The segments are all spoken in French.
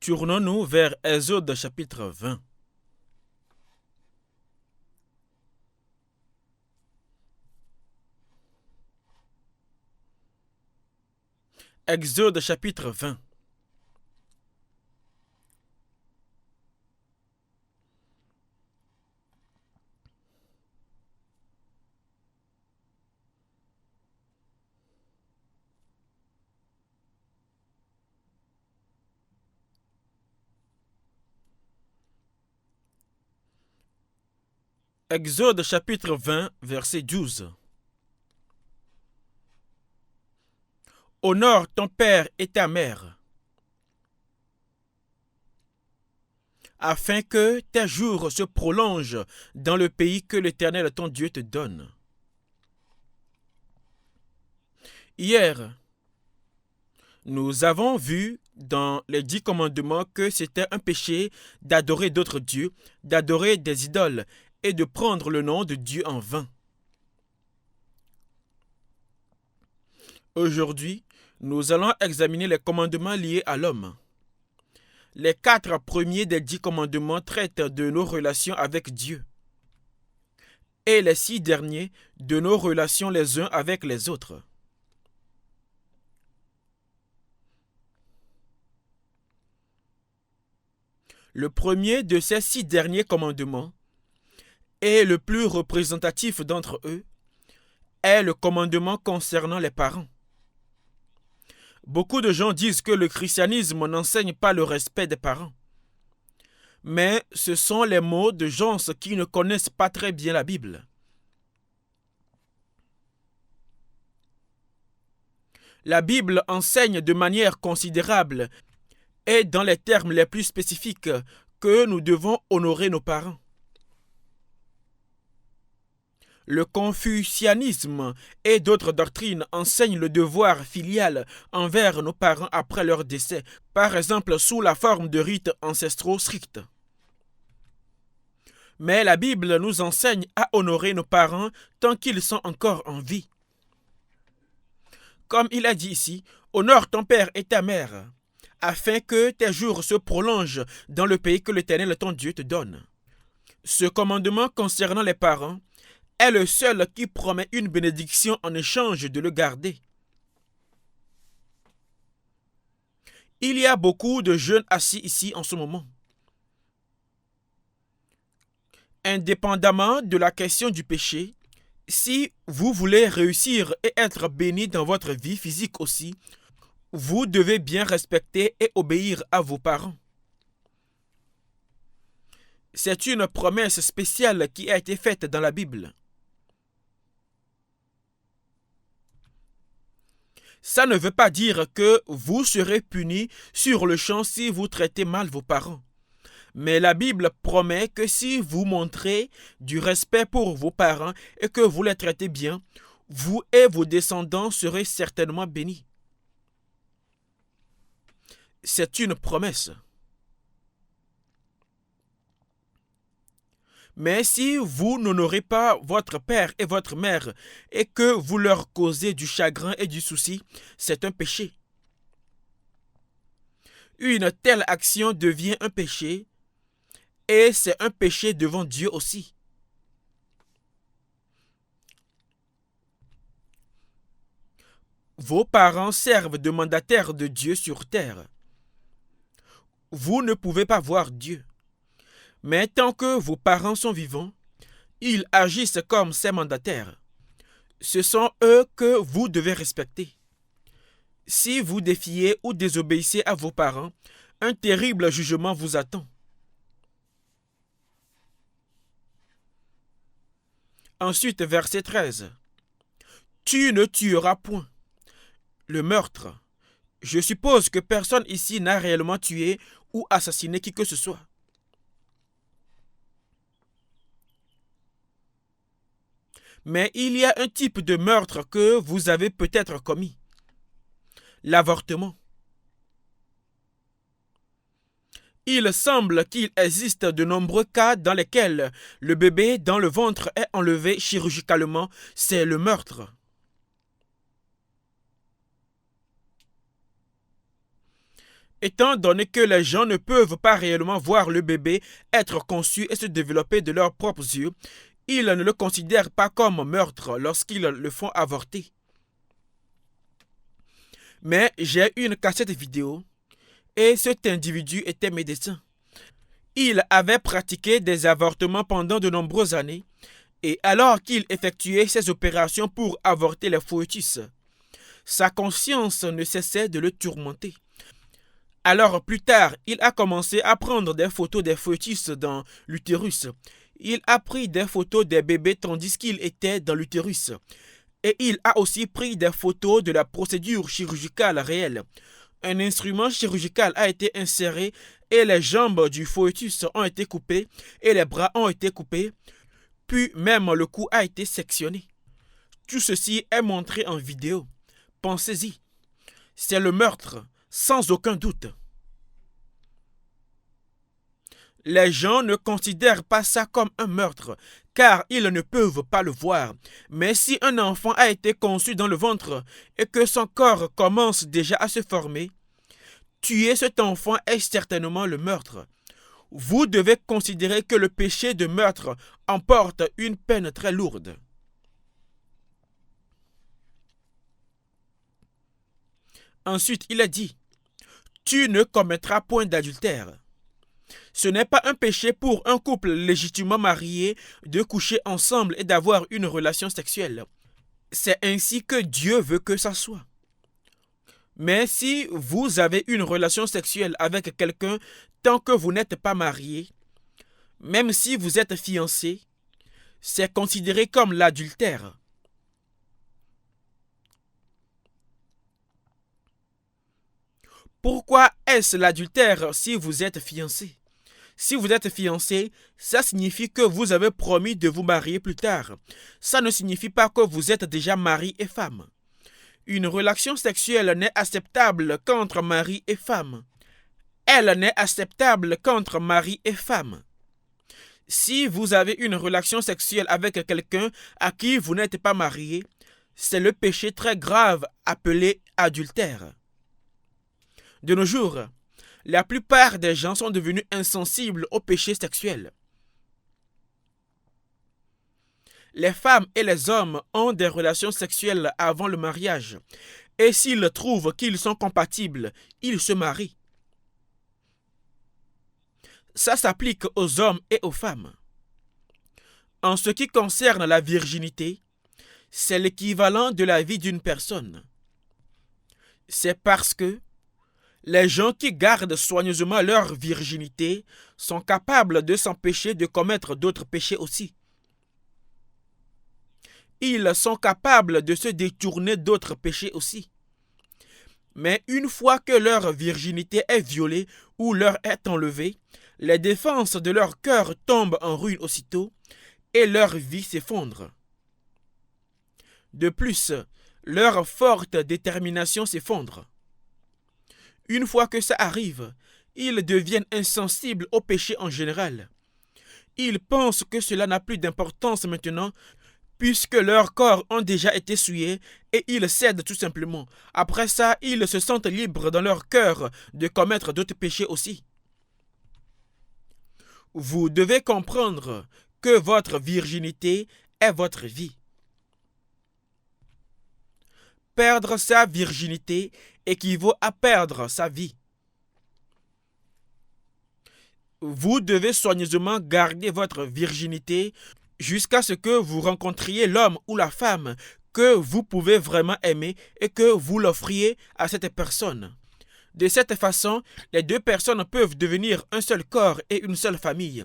Tournons-nous vers Exode chapitre 20. Exode chapitre 20. Exode chapitre 20, verset 12. Honore ton père et ta mère, afin que tes jours se prolongent dans le pays que l'Éternel ton Dieu te donne. Hier, nous avons vu dans les 10 commandements que c'était un péché d'adorer d'autres dieux, d'adorer des idoles et de prendre le nom de Dieu en vain. Aujourd'hui, nous allons examiner les commandements liés à l'homme. Les 4 premiers des 10 commandements traitent de nos relations avec Dieu. Et les 6 derniers de nos relations les uns avec les autres. Le premier de ces 6 derniers commandements, et le plus représentatif d'entre eux, est le commandement concernant les parents. Beaucoup de gens disent que le christianisme n'enseigne pas le respect des parents. Mais ce sont les mots de gens qui ne connaissent pas très bien la Bible. La Bible enseigne de manière considérable et dans les termes les plus spécifiques que nous devons honorer nos parents. Le confucianisme et d'autres doctrines enseignent le devoir filial envers nos parents après leur décès, par exemple sous la forme de rites ancestraux stricts. Mais la Bible nous enseigne à honorer nos parents tant qu'ils sont encore en vie. Comme il a dit ici, honore ton père et ta mère, afin que tes jours se prolongent dans le pays que l'Éternel ton Dieu te donne. Ce commandement concernant les parents est le seul qui promet une bénédiction en échange de le garder. Il y a beaucoup de jeunes assis ici en ce moment. Indépendamment de la question du péché, si vous voulez réussir et être béni dans votre vie physique aussi, vous devez bien respecter et obéir à vos parents. C'est une promesse spéciale qui a été faite dans la Bible. Ça ne veut pas dire que vous serez puni sur le champ si vous traitez mal vos parents. Mais la Bible promet que si vous montrez du respect pour vos parents et que vous les traitez bien, vous et vos descendants serez certainement bénis. C'est une promesse. Mais si vous n'honorez pas votre père et votre mère et que vous leur causez du chagrin et du souci, c'est un péché. Une telle action devient un péché et c'est un péché devant Dieu aussi. Vos parents servent de mandataires de Dieu sur terre. Vous ne pouvez pas voir Dieu. Mais tant que vos parents sont vivants, ils agissent comme ces mandataires. Ce sont eux que vous devez respecter. Si vous défiez ou désobéissez à vos parents, un terrible jugement vous attend. Ensuite, verset 13. Tu ne tueras point. Le meurtre. Je suppose que personne ici n'a réellement tué ou assassiné qui que ce soit. Mais il y a un type de meurtre que vous avez peut-être commis. L'avortement. Il semble qu'il existe de nombreux cas dans lesquels le bébé dans le ventre est enlevé chirurgicalement. C'est le meurtre. Étant donné que les gens ne peuvent pas réellement voir le bébé être conçu et se développer de leurs propres yeux, ils ne le considèrent pas comme meurtre lorsqu'ils le font avorter. Mais j'ai une cassette vidéo et cet individu était médecin. Il avait pratiqué des avortements pendant de nombreuses années et alors qu'il effectuait ses opérations pour avorter les fœtus, sa conscience ne cessait de le tourmenter. Alors plus tard, il a commencé à prendre des photos des fœtus dans l'utérus. Il a pris des photos des bébés tandis qu'il était dans l'utérus. Et il a aussi pris des photos de la procédure chirurgicale réelle. Un instrument chirurgical a été inséré et les jambes du fœtus ont été coupées et les bras ont été coupés, puis même le cou a été sectionné. Tout ceci est montré en vidéo. Pensez-y, c'est le meurtre, sans aucun doute. Les gens ne considèrent pas ça comme un meurtre, car ils ne peuvent pas le voir. Mais si un enfant a été conçu dans le ventre et que son corps commence déjà à se former, tuer cet enfant est certainement le meurtre. Vous devez considérer que le péché de meurtre emporte une peine très lourde. Ensuite, il a dit, « Tu ne commettras point d'adultère. » Ce n'est pas un péché pour un couple légitimement marié de coucher ensemble et d'avoir une relation sexuelle. C'est ainsi que Dieu veut que ça soit. Mais si vous avez une relation sexuelle avec quelqu'un tant que vous n'êtes pas marié, même si vous êtes fiancé, c'est considéré comme l'adultère. Pourquoi est-ce l'adultère si vous êtes fiancé? Si vous êtes fiancé, ça signifie que vous avez promis de vous marier plus tard. Ça ne signifie pas que vous êtes déjà mari et femme. Une relation sexuelle n'est acceptable qu'entre mari et femme. Elle n'est acceptable qu'entre mari et femme. Si vous avez une relation sexuelle avec quelqu'un à qui vous n'êtes pas marié, c'est le péché très grave appelé adultère. De nos jours, la plupart des gens sont devenus insensibles au péché sexuel. Les femmes et les hommes ont des relations sexuelles avant le mariage. Et s'ils trouvent qu'ils sont compatibles, ils se marient. Ça s'applique aux hommes et aux femmes. En ce qui concerne la virginité, c'est l'équivalent de la vie d'une personne. C'est parce que les gens qui gardent soigneusement leur virginité sont capables de s'empêcher de commettre d'autres péchés aussi. Ils sont capables de se détourner d'autres péchés aussi. Mais une fois que leur virginité est violée ou leur est enlevée, les défenses de leur cœur tombent en ruine aussitôt et leur vie s'effondre. De plus, leur forte détermination s'effondre. Une fois que ça arrive, ils deviennent insensibles au péché en général. Ils pensent que cela n'a plus d'importance maintenant puisque leurs corps ont déjà été souillés et ils cèdent tout simplement. Après ça, ils se sentent libres dans leur cœur de commettre d'autres péchés aussi. Vous devez comprendre que votre virginité est votre vie. Perdre sa virginité équivaut à perdre sa vie. Vous devez soigneusement garder votre virginité jusqu'à ce que vous rencontriez l'homme ou la femme que vous pouvez vraiment aimer et que vous l'offriez à cette personne. De cette façon, les deux personnes peuvent devenir un seul corps et une seule famille,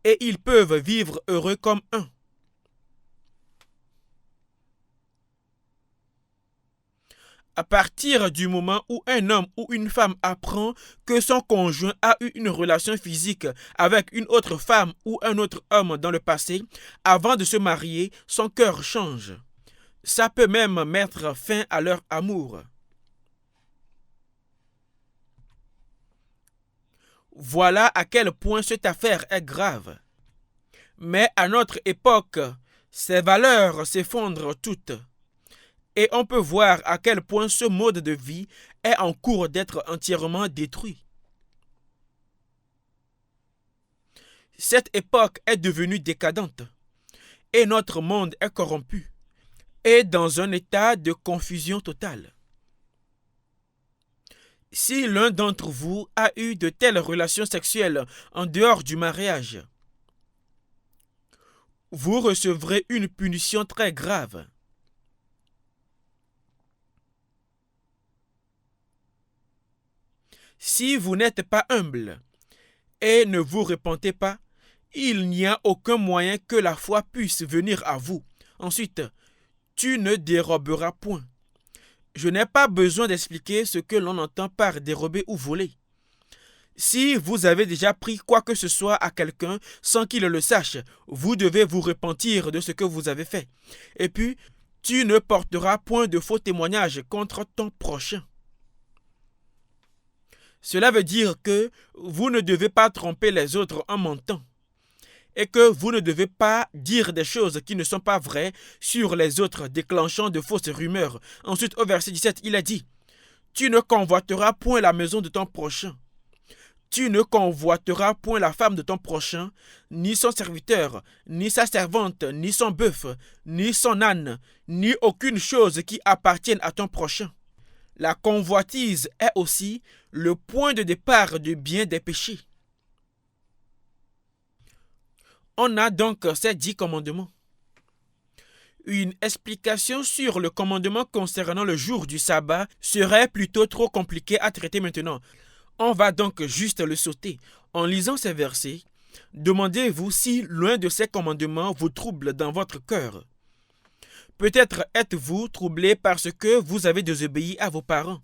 et ils peuvent vivre heureux comme un. À partir du moment où un homme ou une femme apprend que son conjoint a eu une relation physique avec une autre femme ou un autre homme dans le passé, avant de se marier, son cœur change. Ça peut même mettre fin à leur amour. Voilà à quel point cette affaire est grave. Mais à notre époque, ces valeurs s'effondrent toutes. Et on peut voir à quel point ce mode de vie est en cours d'être entièrement détruit. Cette époque est devenue décadente et notre monde est corrompu et dans un état de confusion totale. Si l'un d'entre vous a eu de telles relations sexuelles en dehors du mariage, vous recevrez une punition très grave. Si vous n'êtes pas humble et ne vous repentez pas, il n'y a aucun moyen que la foi puisse venir à vous. Ensuite, tu ne déroberas point. Je n'ai pas besoin d'expliquer ce que l'on entend par dérober ou voler. Si vous avez déjà pris quoi que ce soit à quelqu'un sans qu'il le sache, vous devez vous repentir de ce que vous avez fait. Et puis, tu ne porteras point de faux témoignages contre ton prochain. Cela veut dire que vous ne devez pas tromper les autres en mentant et que vous ne devez pas dire des choses qui ne sont pas vraies sur les autres, déclenchant de fausses rumeurs. Ensuite, au verset 17, il a dit « Tu ne convoiteras point la maison de ton prochain. Tu ne convoiteras point la femme de ton prochain, ni son serviteur, ni sa servante, ni son bœuf, ni son âne, ni aucune chose qui appartienne à ton prochain. » La convoitise est aussi le point de départ du bien des péchés. On a donc ces 10 commandements. Une explication sur le commandement concernant le jour du sabbat serait plutôt trop compliquée à traiter maintenant. On va donc juste le sauter. En lisant ces versets, demandez-vous si l'un de ces commandements vous trouble dans votre cœur. Peut-être êtes-vous troublé parce que vous avez désobéi à vos parents.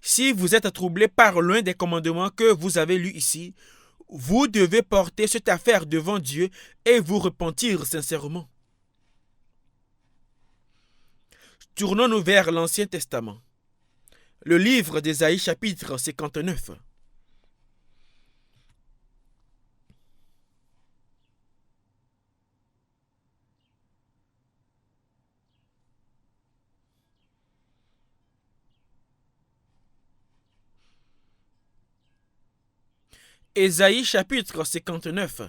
Si vous êtes troublé par l'un des commandements que vous avez lus ici, vous devez porter cette affaire devant Dieu et vous repentir sincèrement. Tournons-nous vers l'Ancien Testament. Le livre d'Ésaïe chapitre 59. Ésaïe chapitre 59.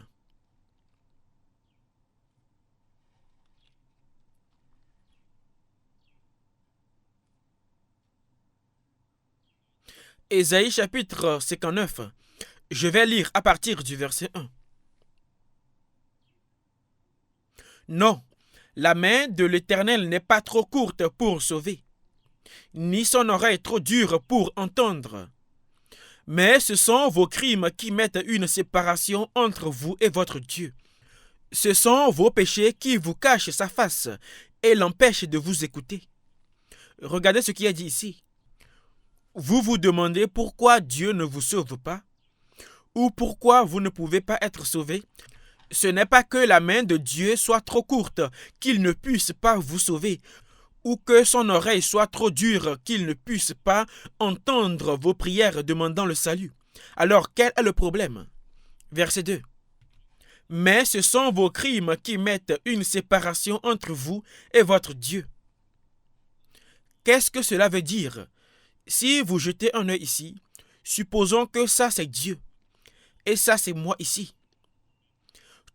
Ésaïe chapitre 59. Je vais lire à partir du verset 1. Non, la main de l'Éternel n'est pas trop courte pour sauver, ni son oreille trop dure pour entendre. Mais ce sont vos crimes qui mettent une séparation entre vous et votre Dieu. Ce sont vos péchés qui vous cachent sa face et l'empêchent de vous écouter. Regardez ce qui est dit ici. Vous vous demandez pourquoi Dieu ne vous sauve pas ou pourquoi vous ne pouvez pas être sauvé. Ce n'est pas que la main de Dieu soit trop courte qu'il ne puisse pas vous sauver ou que son oreille soit trop dure qu'il ne puisse pas entendre vos prières demandant le salut. Alors, quel est le problème? Verset 2. Mais ce sont vos crimes qui mettent une séparation entre vous et votre Dieu. Qu'est-ce que cela veut dire? Si vous jetez un œil ici, supposons que ça c'est Dieu et ça c'est moi ici.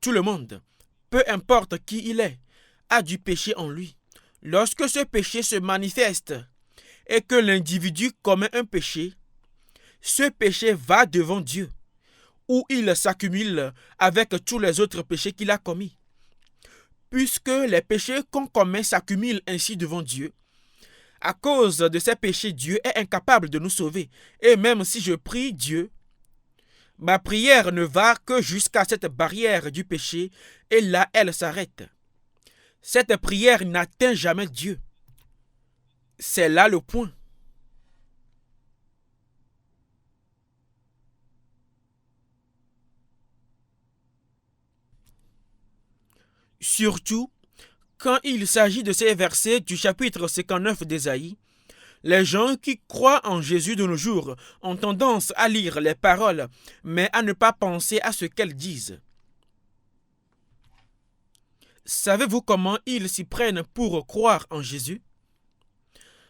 Tout le monde, peu importe qui il est, a du péché en lui. Lorsque ce péché se manifeste et que l'individu commet un péché, ce péché va devant Dieu, où il s'accumule avec tous les autres péchés qu'il a commis. Puisque les péchés qu'on commet s'accumulent ainsi devant Dieu, à cause de ces péchés, Dieu est incapable de nous sauver. Et même si je prie Dieu, ma prière ne va que jusqu'à cette barrière du péché et là, elle s'arrête. Cette prière n'atteint jamais Dieu. C'est là le point. Surtout, quand il s'agit de ces versets du chapitre 59 d'Ésaïe, les gens qui croient en Jésus de nos jours ont tendance à lire les paroles, mais à ne pas penser à ce qu'elles disent. Savez-vous comment ils s'y prennent pour croire en Jésus?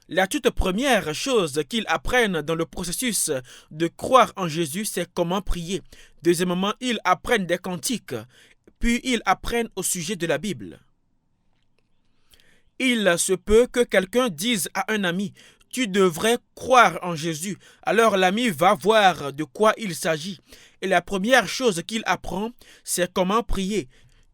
La toute première chose qu'ils apprennent dans le processus de croire en Jésus, c'est comment prier. Deuxièmement, ils apprennent des cantiques, puis ils apprennent au sujet de la Bible. Il se peut que quelqu'un dise à un ami, « Tu devrais croire en Jésus ». Alors l'ami va voir de quoi il s'agit. Et la première chose qu'il apprend, c'est comment prier.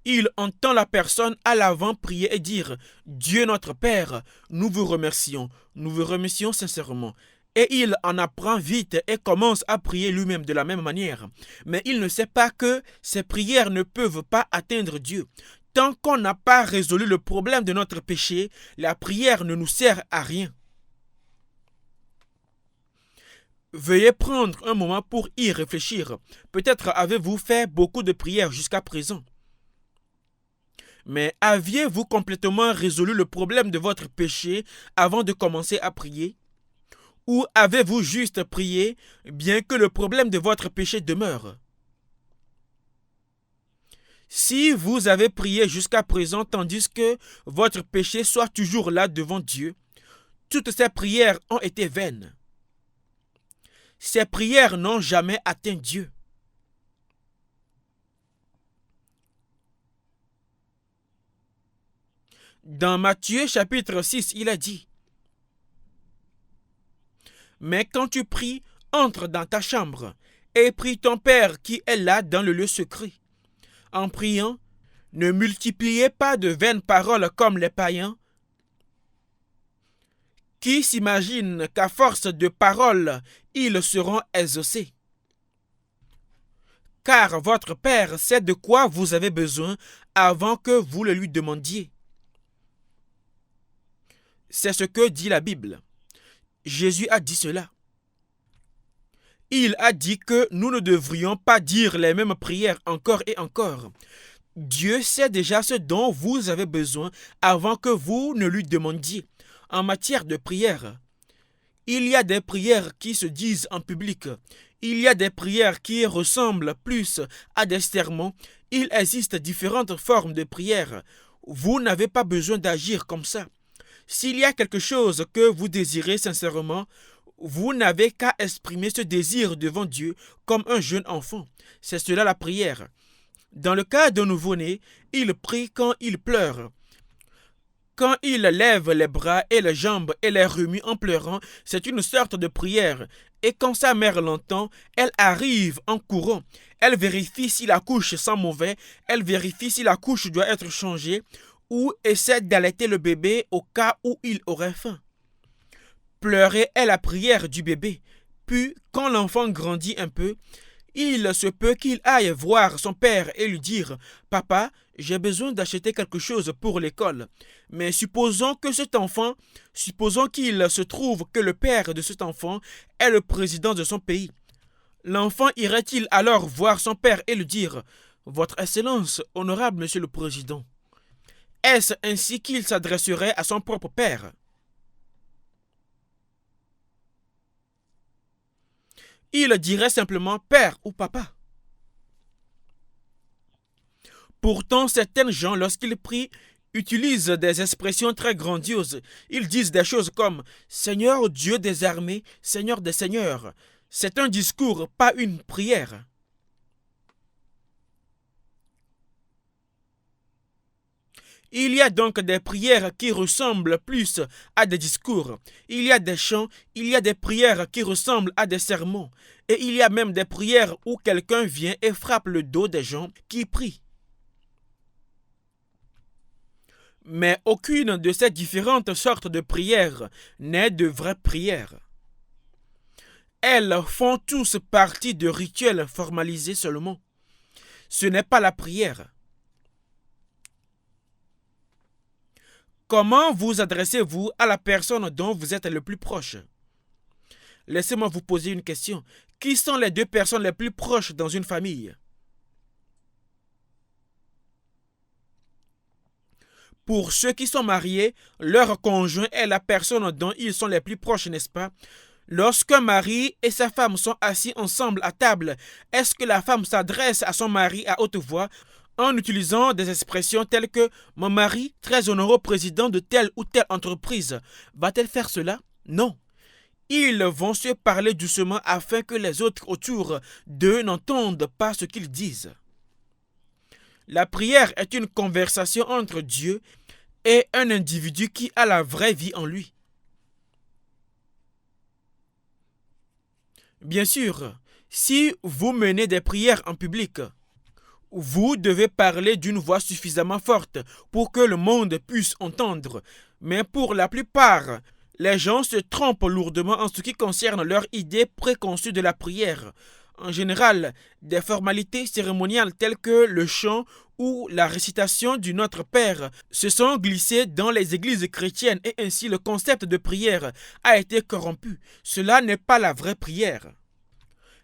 Il entend la personne à l'avant prier et dire « Dieu notre Père, nous vous remercions sincèrement ». Et il en apprend vite et commence à prier lui-même de la même manière. Mais il ne sait pas que ces prières ne peuvent pas atteindre Dieu. Tant qu'on n'a pas résolu le problème de notre péché, la prière ne nous sert à rien. Veuillez prendre un moment pour y réfléchir. Peut-être avez-vous fait beaucoup de prières jusqu'à présent. Mais aviez-vous complètement résolu le problème de votre péché avant de commencer à prier? Ou avez-vous juste prié bien que le problème de votre péché demeure? Si vous avez prié jusqu'à présent tandis que votre péché soit toujours là devant Dieu, toutes ces prières ont été vaines. Ces prières n'ont jamais atteint Dieu. Dans Matthieu chapitre 6, il a dit, « Mais quand tu pries, entre dans ta chambre et prie ton Père qui est là dans le lieu secret. En priant, ne multipliez pas de vaines paroles comme les païens qui s'imaginent qu'à force de paroles, ils seront exaucés. Car votre Père sait de quoi vous avez besoin avant que vous le lui demandiez. » C'est ce que dit la Bible. Jésus a dit cela. Il a dit que nous ne devrions pas dire les mêmes prières encore et encore. Dieu sait déjà ce dont vous avez besoin avant que vous ne lui demandiez. En matière de prière, il y a des prières qui se disent en public. Il y a des prières qui ressemblent plus à des sermons. Il existe différentes formes de prières. Vous n'avez pas besoin d'agir comme ça. S'il y a quelque chose que vous désirez sincèrement, vous n'avez qu'à exprimer ce désir devant Dieu comme un jeune enfant. C'est cela la prière. Dans le cas d'un nouveau-né, il prie quand il pleure. Quand il lève les bras et les jambes et les remue en pleurant, c'est une sorte de prière. Et quand sa mère l'entend, elle arrive en courant. Elle vérifie si la couche sent mauvais, elle vérifie si la couche doit être changée ou essaie d'allaiter le bébé au cas où il aurait faim. Pleurer est la prière du bébé. Puis, quand l'enfant grandit un peu, il se peut qu'il aille voir son père et lui dire « Papa, j'ai besoin d'acheter quelque chose pour l'école. » Mais supposons qu'il se trouve que le père de cet enfant est le président de son pays. L'enfant irait-il alors voir son père et lui dire « Votre Excellence, honorable Monsieur le Président ?» Est-ce ainsi qu'il s'adresserait à son propre père? Il dirait simplement « Père » ou « Papa ». Pourtant, certains gens, lorsqu'ils prient, utilisent des expressions très grandioses. Ils disent des choses comme « Seigneur Dieu des armées, Seigneur des seigneurs ». C'est un discours, pas une prière. Il y a donc des prières qui ressemblent plus à des discours. Il y a des chants, il y a des prières qui ressemblent à des sermons. Et il y a même des prières où quelqu'un vient et frappe le dos des gens qui prient. Mais aucune de ces différentes sortes de prières n'est de vraie prière. Elles font tous partie de rituels formalisés seulement. Ce n'est pas la prière. Comment vous adressez-vous à la personne dont vous êtes le plus proche? Laissez-moi vous poser une question. Qui sont les deux personnes les plus proches dans une famille? Pour ceux qui sont mariés, leur conjoint est la personne dont ils sont les plus proches, n'est-ce pas? Lorsqu'un mari et sa femme sont assis ensemble à table, est-ce que la femme s'adresse à son mari à haute voix en utilisant des expressions telles que « Mon mari, très honorable président de telle ou telle entreprise », va-t-elle faire cela? Non. Ils vont se parler doucement afin que les autres autour d'eux n'entendent pas ce qu'ils disent. La prière est une conversation entre Dieu et un individu qui a la vraie vie en lui. Bien sûr, si vous menez des prières en public, vous devez parler d'une voix suffisamment forte pour que le monde puisse entendre. Mais pour la plupart, les gens se trompent lourdement en ce qui concerne leur idée préconçue de la prière. En général, des formalités cérémoniales telles que le chant ou la récitation du Notre Père se sont glissées dans les églises chrétiennes et ainsi le concept de prière a été corrompu. Cela n'est pas la vraie prière.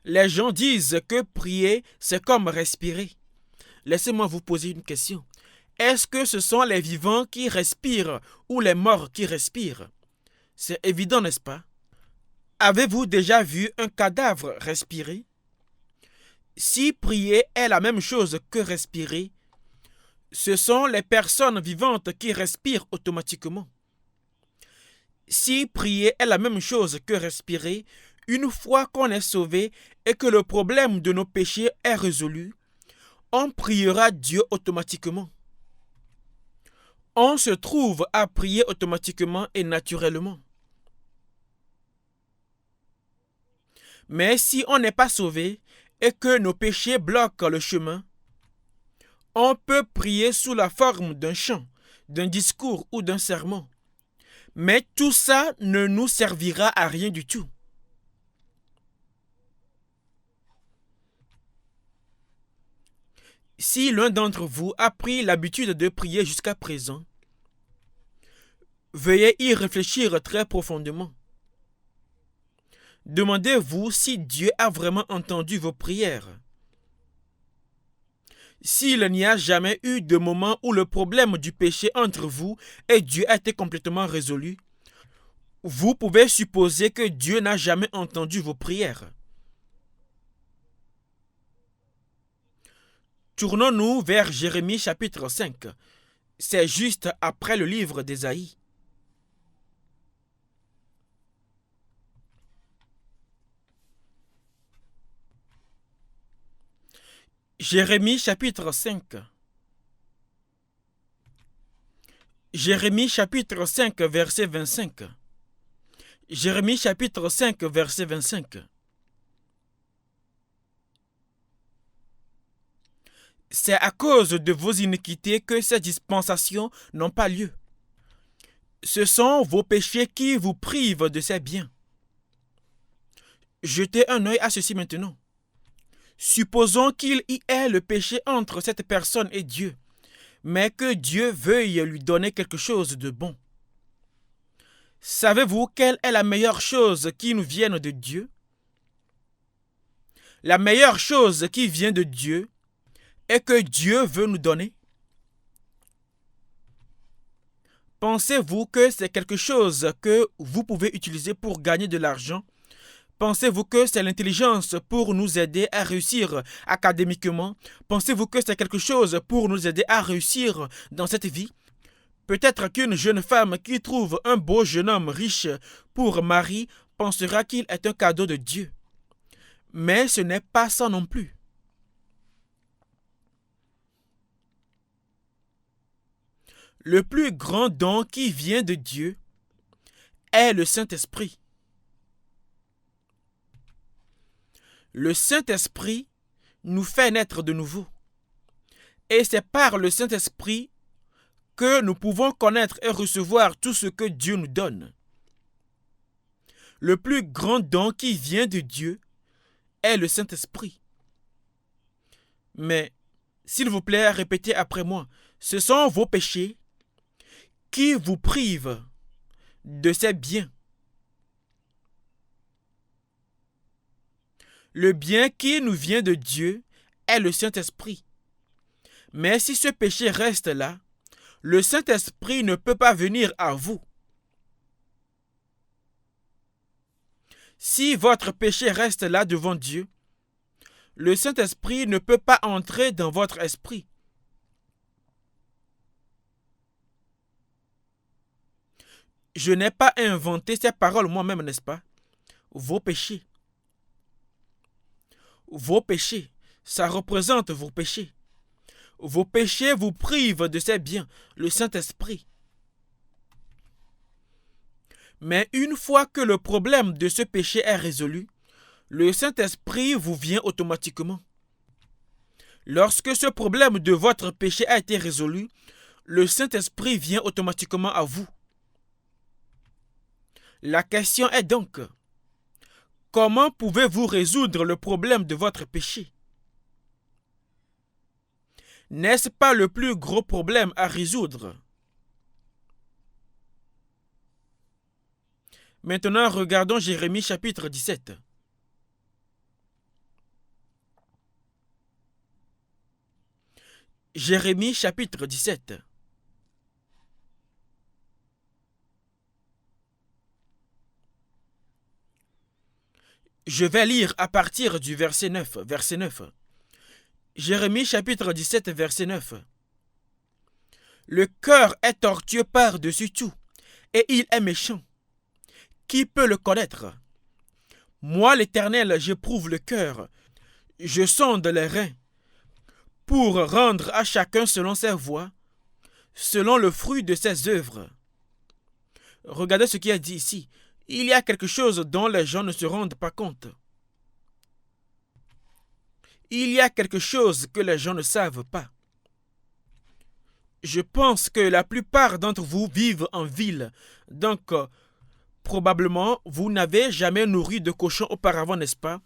Les gens disent que prier, c'est comme respirer. Laissez-moi vous poser une question. Est-ce que ce sont les vivants qui respirent ou les morts qui respirent? C'est évident, n'est-ce pas? Avez-vous déjà vu un cadavre respirer? Si prier est la même chose que respirer, ce sont les personnes vivantes qui respirent automatiquement. Si prier est la même chose que respirer, une fois qu'on est sauvé et que le problème de nos péchés est résolu, on priera Dieu automatiquement. On se trouve à prier automatiquement et naturellement. Mais si on n'est pas sauvé et que nos péchés bloquent le chemin, on peut prier sous la forme d'un chant, d'un discours ou d'un sermon. Mais tout ça ne nous servira à rien du tout. Si l'un d'entre vous a pris l'habitude de prier jusqu'à présent, veuillez y réfléchir très profondément. Demandez-vous si Dieu a vraiment entendu vos prières. S'il n'y a jamais eu de moment où le problème du péché entre vous et Dieu a été complètement résolu, vous pouvez supposer que Dieu n'a jamais entendu vos prières. Tournons-nous vers Jérémie chapitre 5. C'est juste après le livre d'Ésaïe. Jérémie chapitre 5. Jérémie chapitre 5, verset 25. Jérémie chapitre 5, verset 25. C'est à cause de vos iniquités que ces dispensations n'ont pas lieu. Ce sont vos péchés qui vous privent de ces biens. Jetez un œil à ceci maintenant. Supposons qu'il y ait le péché entre cette personne et Dieu, mais que Dieu veuille lui donner quelque chose de bon. Savez-vous quelle est la meilleure chose qui nous vienne de Dieu? La meilleure chose qui vient de Dieu et que Dieu veut nous donner? Pensez-vous que c'est quelque chose que vous pouvez utiliser pour gagner de l'argent? Pensez-vous que c'est l'intelligence pour nous aider à réussir académiquement? Pensez-vous que c'est quelque chose pour nous aider à réussir dans cette vie? Peut-être qu'une jeune femme qui trouve un beau jeune homme riche pour mari pensera qu'il est un cadeau de Dieu. Mais ce n'est pas ça non plus. Le plus grand don qui vient de Dieu est le Saint-Esprit. Le Saint-Esprit nous fait naître de nouveau. Et c'est par le Saint-Esprit que nous pouvons connaître et recevoir tout ce que Dieu nous donne. Le plus grand don qui vient de Dieu est le Saint-Esprit. Mais, s'il vous plaît, répétez après moi, ce sont vos péchés qui vous privent de ces biens. Le bien qui nous vient de Dieu est le Saint-Esprit. Mais si ce péché reste là, le Saint-Esprit ne peut pas venir à vous. Si votre péché reste là devant Dieu, le Saint-Esprit ne peut pas entrer dans votre esprit. Je n'ai pas inventé ces paroles moi-même, n'est-ce pas? Vos péchés. Vos péchés, ça représente vos péchés. Vos péchés vous privent de ces biens, le Saint-Esprit. Mais une fois que le problème de ce péché est résolu, le Saint-Esprit vous vient automatiquement. Lorsque ce problème de votre péché a été résolu, le Saint-Esprit vient automatiquement à vous. La question est donc, comment pouvez-vous résoudre le problème de votre péché? N'est-ce pas le plus gros problème à résoudre? Maintenant, regardons Jérémie chapitre 17. Jérémie chapitre 17. Je vais lire à partir du verset 9. Jérémie chapitre 17, verset 9. Le cœur est tortueux par-dessus tout, et il est méchant. Qui peut le connaître? Moi, l'Éternel, j'éprouve le cœur, je sonde les reins, pour rendre à chacun selon ses voies, selon le fruit de ses œuvres. Regardez ce qui est dit ici. Il y a quelque chose dont les gens ne se rendent pas compte. Il y a quelque chose que les gens ne savent pas. Je pense que la plupart d'entre vous vivent en ville, donc probablement vous n'avez jamais nourri de cochons auparavant, n'est-ce pas?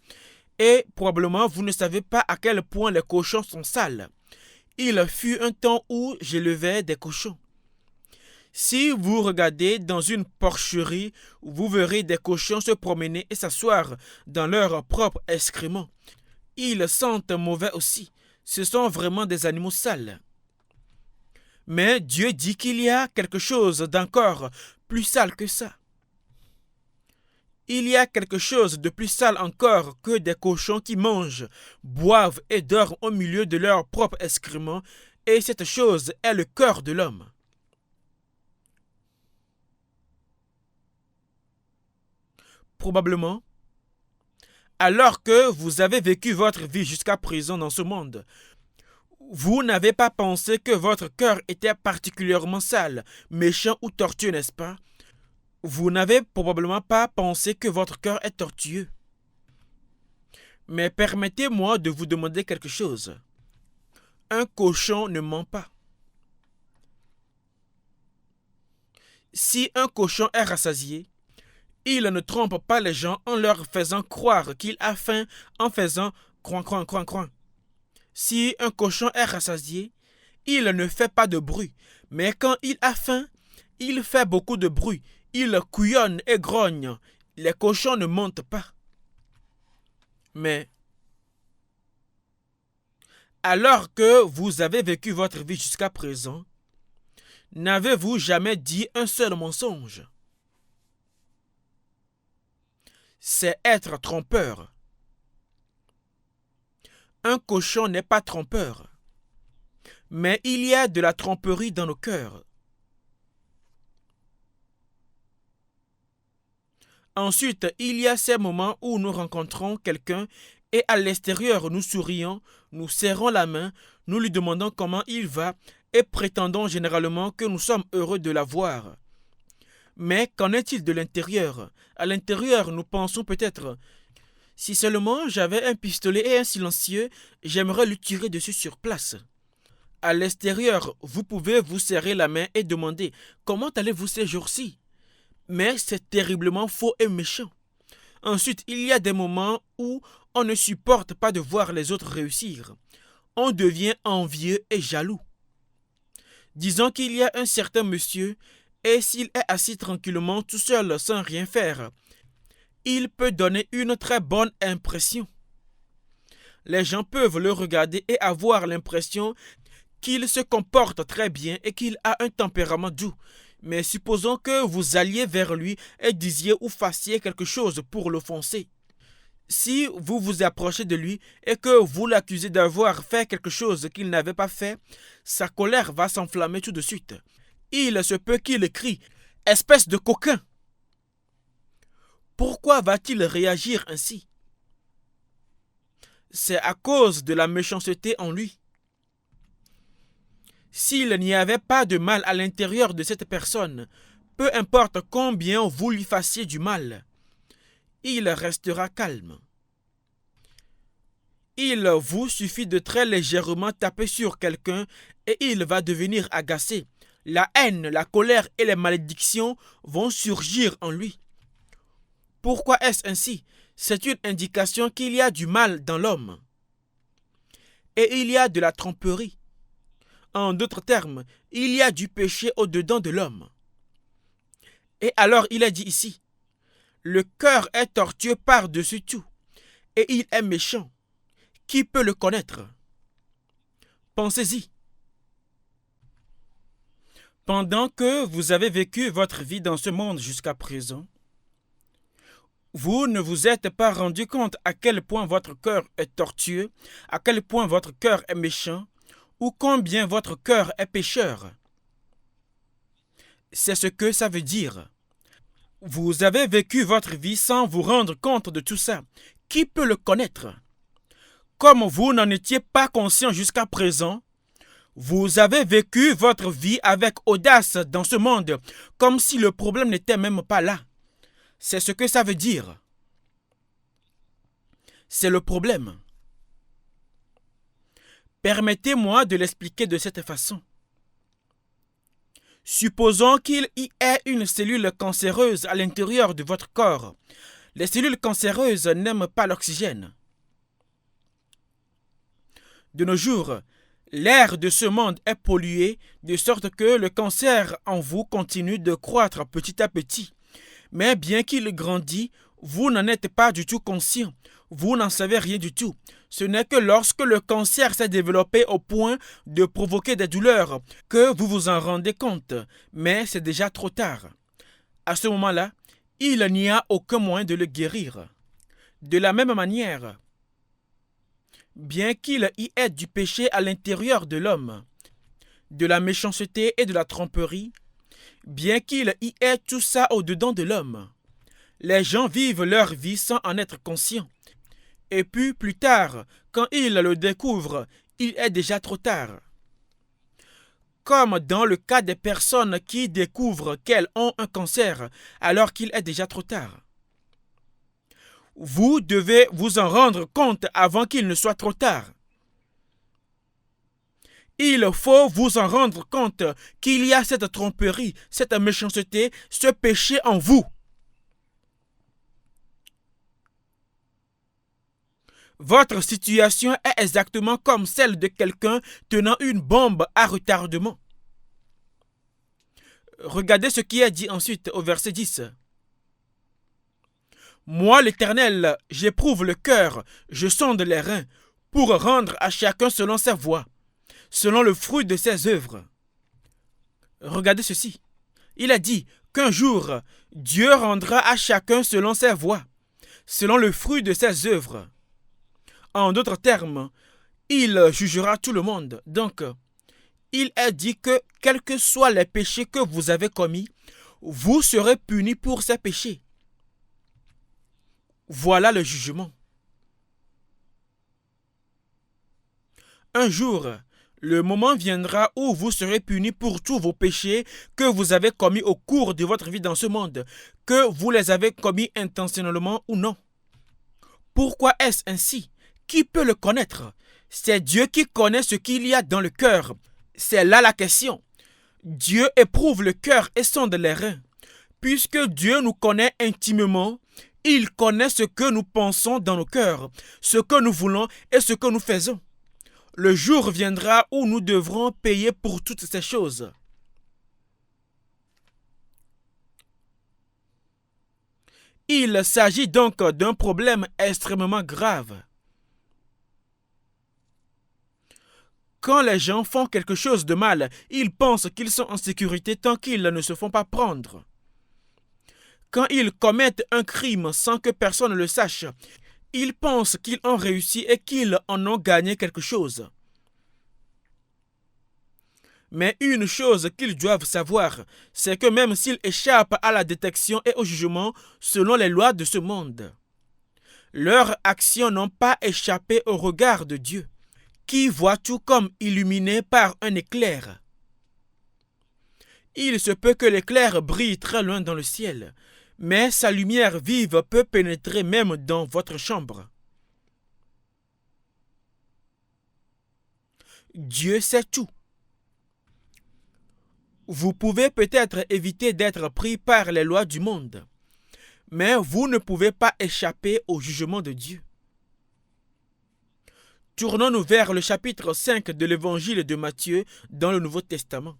Et probablement vous ne savez pas à quel point les cochons sont sales. Il fut un temps où j'élevais des cochons. Si vous regardez dans une porcherie, vous verrez des cochons se promener et s'asseoir dans leur propre excrément. Ils sentent mauvais aussi. Ce sont vraiment des animaux sales. Mais Dieu dit qu'il y a quelque chose d'encore plus sale que ça. Il y a quelque chose de plus sale encore que des cochons qui mangent, boivent et dorment au milieu de leur propre excrément, et cette chose est le cœur de l'homme. Probablement, alors que vous avez vécu votre vie jusqu'à présent dans ce monde, vous n'avez pas pensé que votre cœur était particulièrement sale, méchant ou tortueux, n'est-ce pas? Vous n'avez probablement pas pensé que votre cœur est tortueux. Mais permettez-moi de vous demander quelque chose. Un cochon ne ment pas. Si un cochon est rassasié, il ne trompe pas les gens en leur faisant croire qu'il a faim en faisant croin, croin, croin, croin. Si un cochon est rassasié, il ne fait pas de bruit, mais quand il a faim, il fait beaucoup de bruit. Il couillonne et grogne. Les cochons ne mentent pas. Mais, alors que vous avez vécu votre vie jusqu'à présent, n'avez-vous jamais dit un seul mensonge? C'est être trompeur. Un cochon n'est pas trompeur. Mais il y a de la tromperie dans nos cœurs. Ensuite, il y a ces moments où nous rencontrons quelqu'un et à l'extérieur nous sourions, nous serrons la main, nous lui demandons comment il va et prétendons généralement que nous sommes heureux de la voir. Mais qu'en est-il de l'intérieur? À l'intérieur, nous pensons peut-être « Si seulement j'avais un pistolet et un silencieux, j'aimerais lui tirer dessus sur place. » À l'extérieur, vous pouvez vous serrer la main et demander « Comment allez-vous ces jours-ci » Mais c'est terriblement faux et méchant. Ensuite, il y a des moments où on ne supporte pas de voir les autres réussir. On devient envieux et jaloux. Disons qu'il y a un certain monsieur et s'il est assis tranquillement tout seul sans rien faire, il peut donner une très bonne impression. Les gens peuvent le regarder et avoir l'impression qu'il se comporte très bien et qu'il a un tempérament doux. Mais supposons que vous alliez vers lui et disiez ou fassiez quelque chose pour l'offenser. Si vous vous approchez de lui et que vous l'accusez d'avoir fait quelque chose qu'il n'avait pas fait, sa colère va s'enflammer tout de suite. Il se peut qu'il crie Espèce de coquin! Pourquoi va-t-il réagir ainsi? C'est à cause de la méchanceté en lui. S'il n'y avait pas de mal à l'intérieur de cette personne, peu importe combien vous lui fassiez du mal, il restera calme. Il vous suffit de très légèrement taper sur quelqu'un et il va devenir agacé. La haine, la colère et les malédictions vont surgir en lui. Pourquoi est-ce ainsi? C'est une indication qu'il y a du mal dans l'homme. Et il y a de la tromperie. En d'autres termes, il y a du péché au-dedans de l'homme. Et alors il est dit ici, le cœur est tortueux par-dessus tout, et il est méchant. Qui peut le connaître? Pensez-y. Pendant que vous avez vécu votre vie dans ce monde jusqu'à présent, vous ne vous êtes pas rendu compte à quel point votre cœur est tortueux, à quel point votre cœur est méchant, ou combien votre cœur est pécheur. C'est ce que ça veut dire. Vous avez vécu votre vie sans vous rendre compte de tout ça. Qui peut le connaître? Comme vous n'en étiez pas conscient jusqu'à présent, vous avez vécu votre vie avec audace dans ce monde, comme si le problème n'était même pas là. C'est ce que ça veut dire. C'est le problème. Permettez-moi de l'expliquer de cette façon. Supposons qu'il y ait une cellule cancéreuse à l'intérieur de votre corps. Les cellules cancéreuses n'aiment pas l'oxygène. De nos jours, l'air de ce monde est pollué de sorte que le cancer en vous continue de croître petit à petit. Mais bien qu'il grandit, vous n'en êtes pas du tout conscient. Vous n'en savez rien du tout. Ce n'est que lorsque le cancer s'est développé au point de provoquer des douleurs que vous vous en rendez compte. Mais c'est déjà trop tard. À ce moment-là, il n'y a aucun moyen de le guérir. De la même manière, bien qu'il y ait du péché à l'intérieur de l'homme, de la méchanceté et de la tromperie, bien qu'il y ait tout ça au-dedans de l'homme, les gens vivent leur vie sans en être conscients. Et puis plus tard, quand ils le découvrent, il est déjà trop tard. Comme dans le cas des personnes qui découvrent qu'elles ont un cancer alors qu'il est déjà trop tard. Vous devez vous en rendre compte avant qu'il ne soit trop tard. Il faut vous en rendre compte qu'il y a cette tromperie, cette méchanceté, ce péché en vous. Votre situation est exactement comme celle de quelqu'un tenant une bombe à retardement. Regardez ce qui est dit ensuite au verset 10. Moi, l'Éternel, j'éprouve le cœur, je sonde les reins, pour rendre à chacun selon sa voie, selon le fruit de ses œuvres. Regardez ceci. Il a dit qu'un jour, Dieu rendra à chacun selon ses voies, selon le fruit de ses œuvres. En d'autres termes, il jugera tout le monde. Donc, il est dit que, quels que soient les péchés que vous avez commis, vous serez punis pour ces péchés. Voilà le jugement. Un jour, le moment viendra où vous serez punis pour tous vos péchés que vous avez commis au cours de votre vie dans ce monde, que vous les avez commis intentionnellement ou non. Pourquoi est-ce ainsi? Qui peut le connaître? C'est Dieu qui connaît ce qu'il y a dans le cœur. C'est là la question. Dieu éprouve le cœur et sonde les reins. Puisque Dieu nous connaît intimement, il connaît ce que nous pensons dans nos cœurs, ce que nous voulons et ce que nous faisons. Le jour viendra où nous devrons payer pour toutes ces choses. Il s'agit donc d'un problème extrêmement grave. Quand les gens font quelque chose de mal, ils pensent qu'ils sont en sécurité tant qu'ils ne se font pas prendre. Quand ils commettent un crime sans que personne ne le sache, ils pensent qu'ils ont réussi et qu'ils en ont gagné quelque chose. Mais une chose qu'ils doivent savoir, c'est que même s'ils échappent à la détection et au jugement selon les lois de ce monde, leurs actions n'ont pas échappé au regard de Dieu, qui voit tout comme illuminé par un éclair. Il se peut que l'éclair brille très loin dans le ciel, mais sa lumière vive peut pénétrer même dans votre chambre. Dieu sait tout. Vous pouvez peut-être éviter d'être pris par les lois du monde, mais vous ne pouvez pas échapper au jugement de Dieu. Tournons-nous vers le chapitre 5 de l'évangile de Matthieu dans le Nouveau Testament.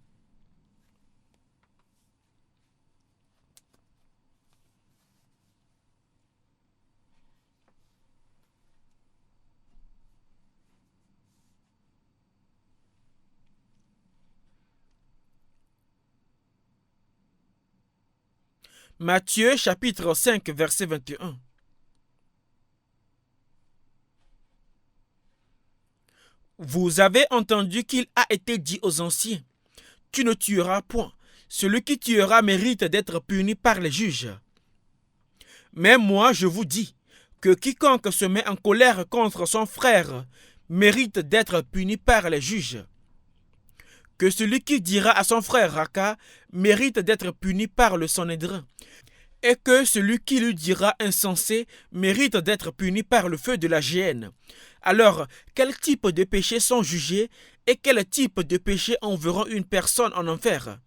Matthieu chapitre 5 verset 21. Vous avez entendu qu'il a été dit aux anciens, tu ne tueras point. Celui qui tuera mérite d'être puni par les juges. Mais moi je vous dis que quiconque se met en colère contre son frère mérite d'être puni par les juges. Que celui qui dira à son frère Raka mérite d'être puni par le Sanhédrin. Et que celui qui lui dira insensé mérite d'être puni par le feu de la géhenne. Alors, quel type de péchés sont jugés et quel type de péchés enverront une personne en enfer?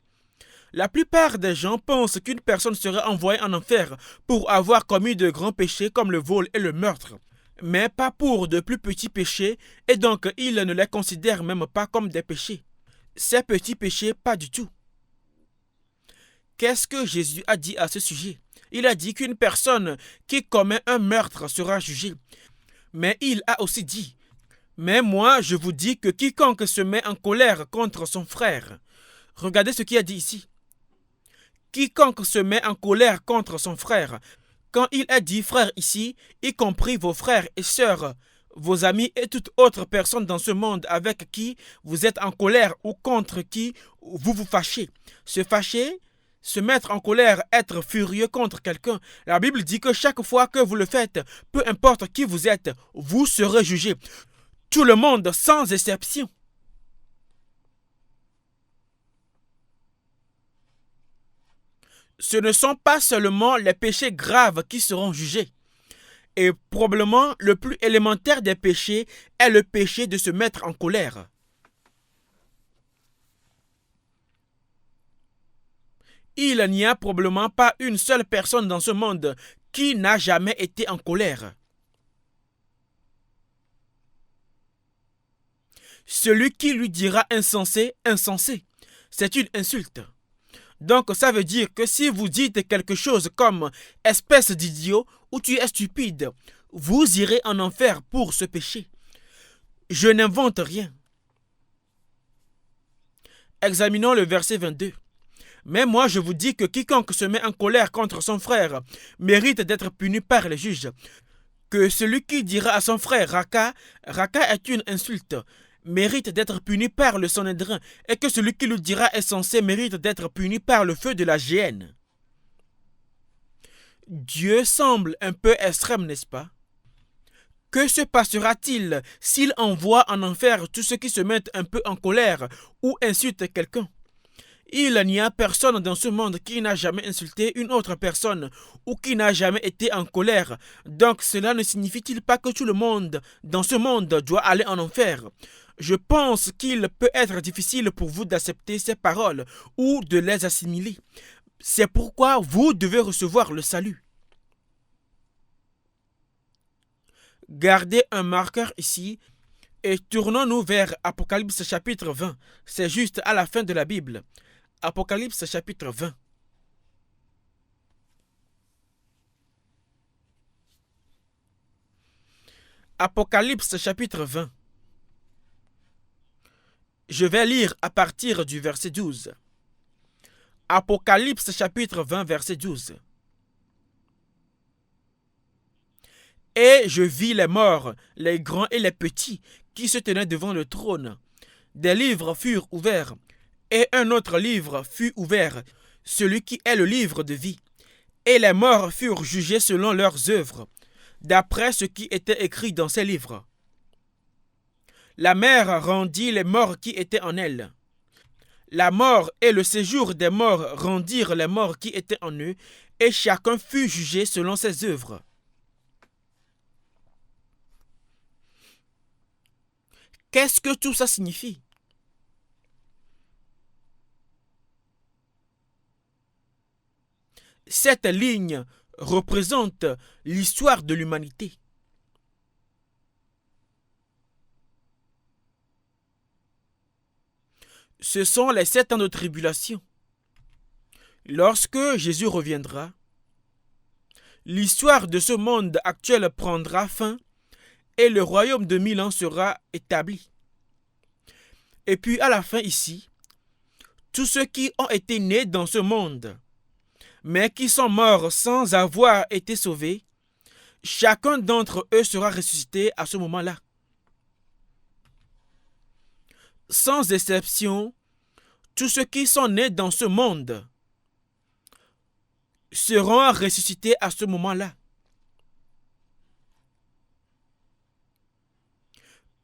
La plupart des gens pensent qu'une personne sera envoyée en enfer pour avoir commis de grands péchés comme le vol et le meurtre, mais pas pour de plus petits péchés, et donc ils ne les considèrent même pas comme des péchés. Ces petits péchés, pas du tout. Qu'est-ce que Jésus a dit à ce sujet? Il a dit qu'une personne qui commet un meurtre sera jugée. Mais il a aussi dit, « Mais moi, je vous dis que quiconque se met en colère contre son frère... » Regardez ce qu'il a dit ici. Quiconque se met en colère contre son frère. Quand il a dit frère ici, y compris vos frères et sœurs, vos amis et toute autre personne dans ce monde avec qui vous êtes en colère ou contre qui vous vous fâchez. Se fâcher, se mettre en colère, être furieux contre quelqu'un. La Bible dit que chaque fois que vous le faites, peu importe qui vous êtes, vous serez jugé. Tout le monde sans exception. Ce ne sont pas seulement les péchés graves qui seront jugés. Et probablement le plus élémentaire des péchés est le péché de se mettre en colère. Il n'y a probablement pas une seule personne dans ce monde qui n'a jamais été en colère. Celui qui lui dira insensé, insensé, c'est une insulte. Donc ça veut dire que si vous dites quelque chose comme « espèce d'idiot » ou « tu es stupide », vous irez en enfer pour ce péché. Je n'invente rien. Examinons le verset 22. Mais moi je vous dis que quiconque se met en colère contre son frère mérite d'être puni par les juges. Que celui qui dira à son frère Raka est une insulte, mérite d'être puni par le Sanhédrin, et que celui qui lui dira insensé mérite d'être puni par le feu de la géhenne. Dieu semble un peu extrême, n'est-ce pas? Que se passera-t-il s'il envoie en enfer tous ceux qui se mettent un peu en colère ou insultent quelqu'un? Il n'y a personne dans ce monde qui n'a jamais insulté une autre personne ou qui n'a jamais été en colère. Donc cela ne signifie-t-il pas que tout le monde dans ce monde doit aller en enfer? Je pense qu'il peut être difficile pour vous d'accepter ces paroles ou de les assimiler. C'est pourquoi vous devez recevoir le salut. Gardez un marqueur ici et tournons-nous vers Apocalypse chapitre 20. C'est juste à la fin de la Bible. Apocalypse chapitre 20. Apocalypse chapitre 20. Je vais lire à partir du verset 12. Apocalypse chapitre 20, verset 12. Et je vis les morts, les grands et les petits, qui se tenaient devant le trône. Des livres furent ouverts, Et un autre livre fut ouvert, celui qui est le livre de vie. Et les morts furent jugés selon leurs œuvres, d'après ce qui était écrit dans ces livres. La mer rendit les morts qui étaient en elle. La mort et le séjour des morts rendirent les morts qui étaient en eux, et chacun fut jugé selon ses œuvres. Qu'est-ce que tout ça signifie? Cette ligne représente l'histoire de l'humanité. Ce sont les 7 ans de tribulation. Lorsque Jésus reviendra, l'histoire de ce monde actuel prendra fin et le royaume de 1000 ans sera établi. Et puis à la fin ici, tous ceux qui ont été nés dans ce monde, mais qui sont morts sans avoir été sauvés, chacun d'entre eux sera ressuscité à ce moment-là. Sans exception, tous ceux qui sont nés dans ce monde seront ressuscités à ce moment-là.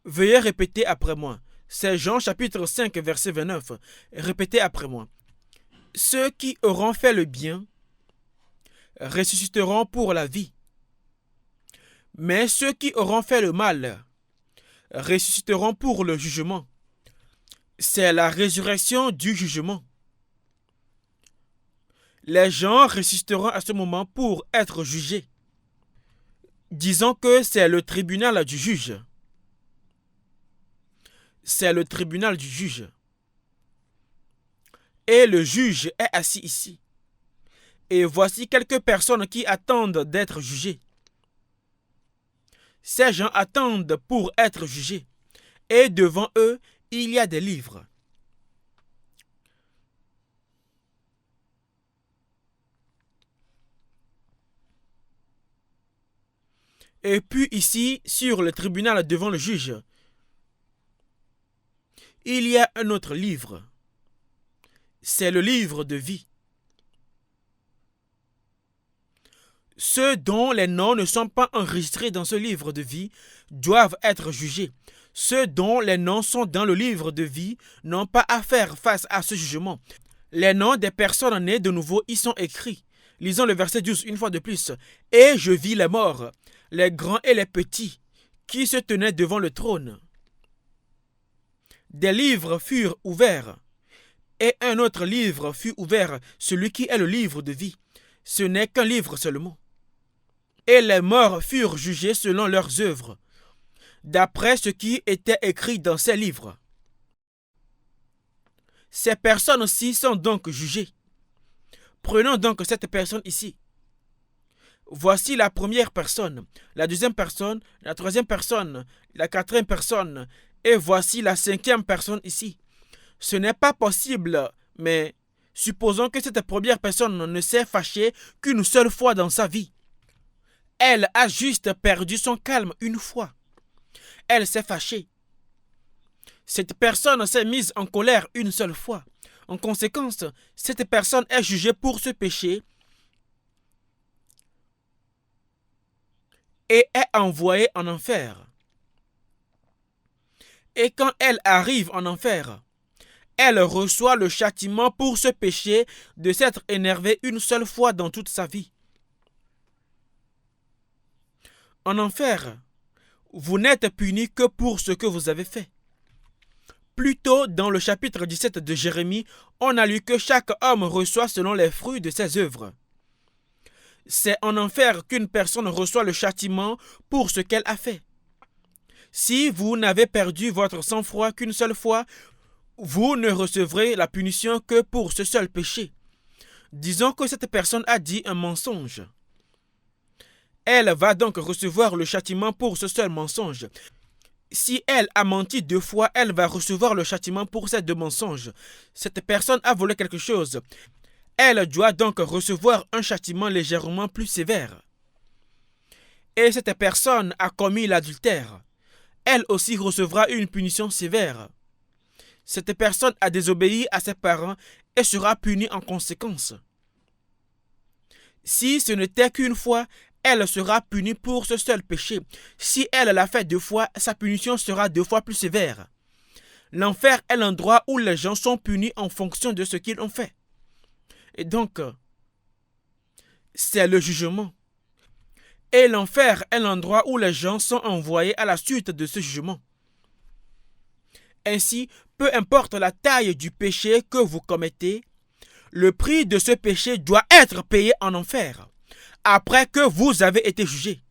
Veuillez répéter après moi. C'est Jean chapitre 5, verset 29. Répétez après moi. Ceux qui auront fait le bien ressusciteront pour la vie. Mais ceux qui auront fait le mal ressusciteront pour le jugement. C'est la résurrection du jugement. Les gens ressusciteront à ce moment pour être jugés. Disons que c'est le tribunal du juge. C'est le tribunal du juge. Et le juge est assis ici. Et voici quelques personnes qui attendent d'être jugées. Ces gens attendent pour être jugés. Et devant eux, il y a des livres. Et puis ici, sur le tribunal devant le juge, il y a un autre livre. C'est le livre de vie. Ceux dont les noms ne sont pas enregistrés dans ce livre de vie doivent être jugés. Ceux dont les noms sont dans le livre de vie n'ont pas à faire face à ce jugement. Les noms des personnes nées de nouveau y sont écrits. Lisons le verset 12 une fois de plus. « Et je vis les morts, les grands et les petits, qui se tenaient devant le trône. Des livres furent ouverts, et un autre livre fut ouvert, celui qui est le livre de vie. Ce n'est qu'un livre seulement. Et les morts furent jugés selon leurs œuvres, d'après ce qui était écrit dans ces livres. » Ces personnes-ci sont donc jugées. Prenons donc cette personne ici. Voici la première personne, la deuxième personne, la troisième personne, la quatrième personne, et voici la cinquième personne ici. Ce n'est pas possible, mais supposons que cette première personne ne s'est fâchée qu'une seule fois dans sa vie. Elle a juste perdu son calme une fois. Elle s'est fâchée. Cette personne s'est mise en colère une seule fois. En conséquence, cette personne est jugée pour ce péché et est envoyée en enfer. Et quand elle arrive en enfer, elle reçoit le châtiment pour ce péché de s'être énervée une seule fois dans toute sa vie. En enfer, vous n'êtes puni que pour ce que vous avez fait. Plus tôt, dans le chapitre 17 de Jérémie, on a lu que chaque homme reçoit selon les fruits de ses œuvres. C'est en enfer qu'une personne reçoit le châtiment pour ce qu'elle a fait. Si vous n'avez perdu votre sang-froid qu'une seule fois, vous ne recevrez la punition que pour ce seul péché. Disons que cette personne a dit un mensonge. Elle va donc recevoir le châtiment pour ce seul mensonge. Si elle a menti 2 fois, elle va recevoir le châtiment pour ces 2 mensonges. Cette personne a volé quelque chose. Elle doit donc recevoir un châtiment légèrement plus sévère. Et cette personne a commis l'adultère. Elle aussi recevra une punition sévère. cette personne a désobéi à ses parents et sera punie en conséquence. Si ce n'était qu'une fois, elle sera punie pour ce seul péché. Si elle l'a fait 2 fois, sa punition sera 2 fois plus sévère. L'enfer est l'endroit où les gens sont punis en fonction de ce qu'ils ont fait. Et donc, c'est le jugement. Et l'enfer est l'endroit où les gens sont envoyés à la suite de ce jugement. Ainsi, peu importe la taille du péché que vous commettez, le prix de ce péché doit être payé en enfer, après que vous avez été jugé.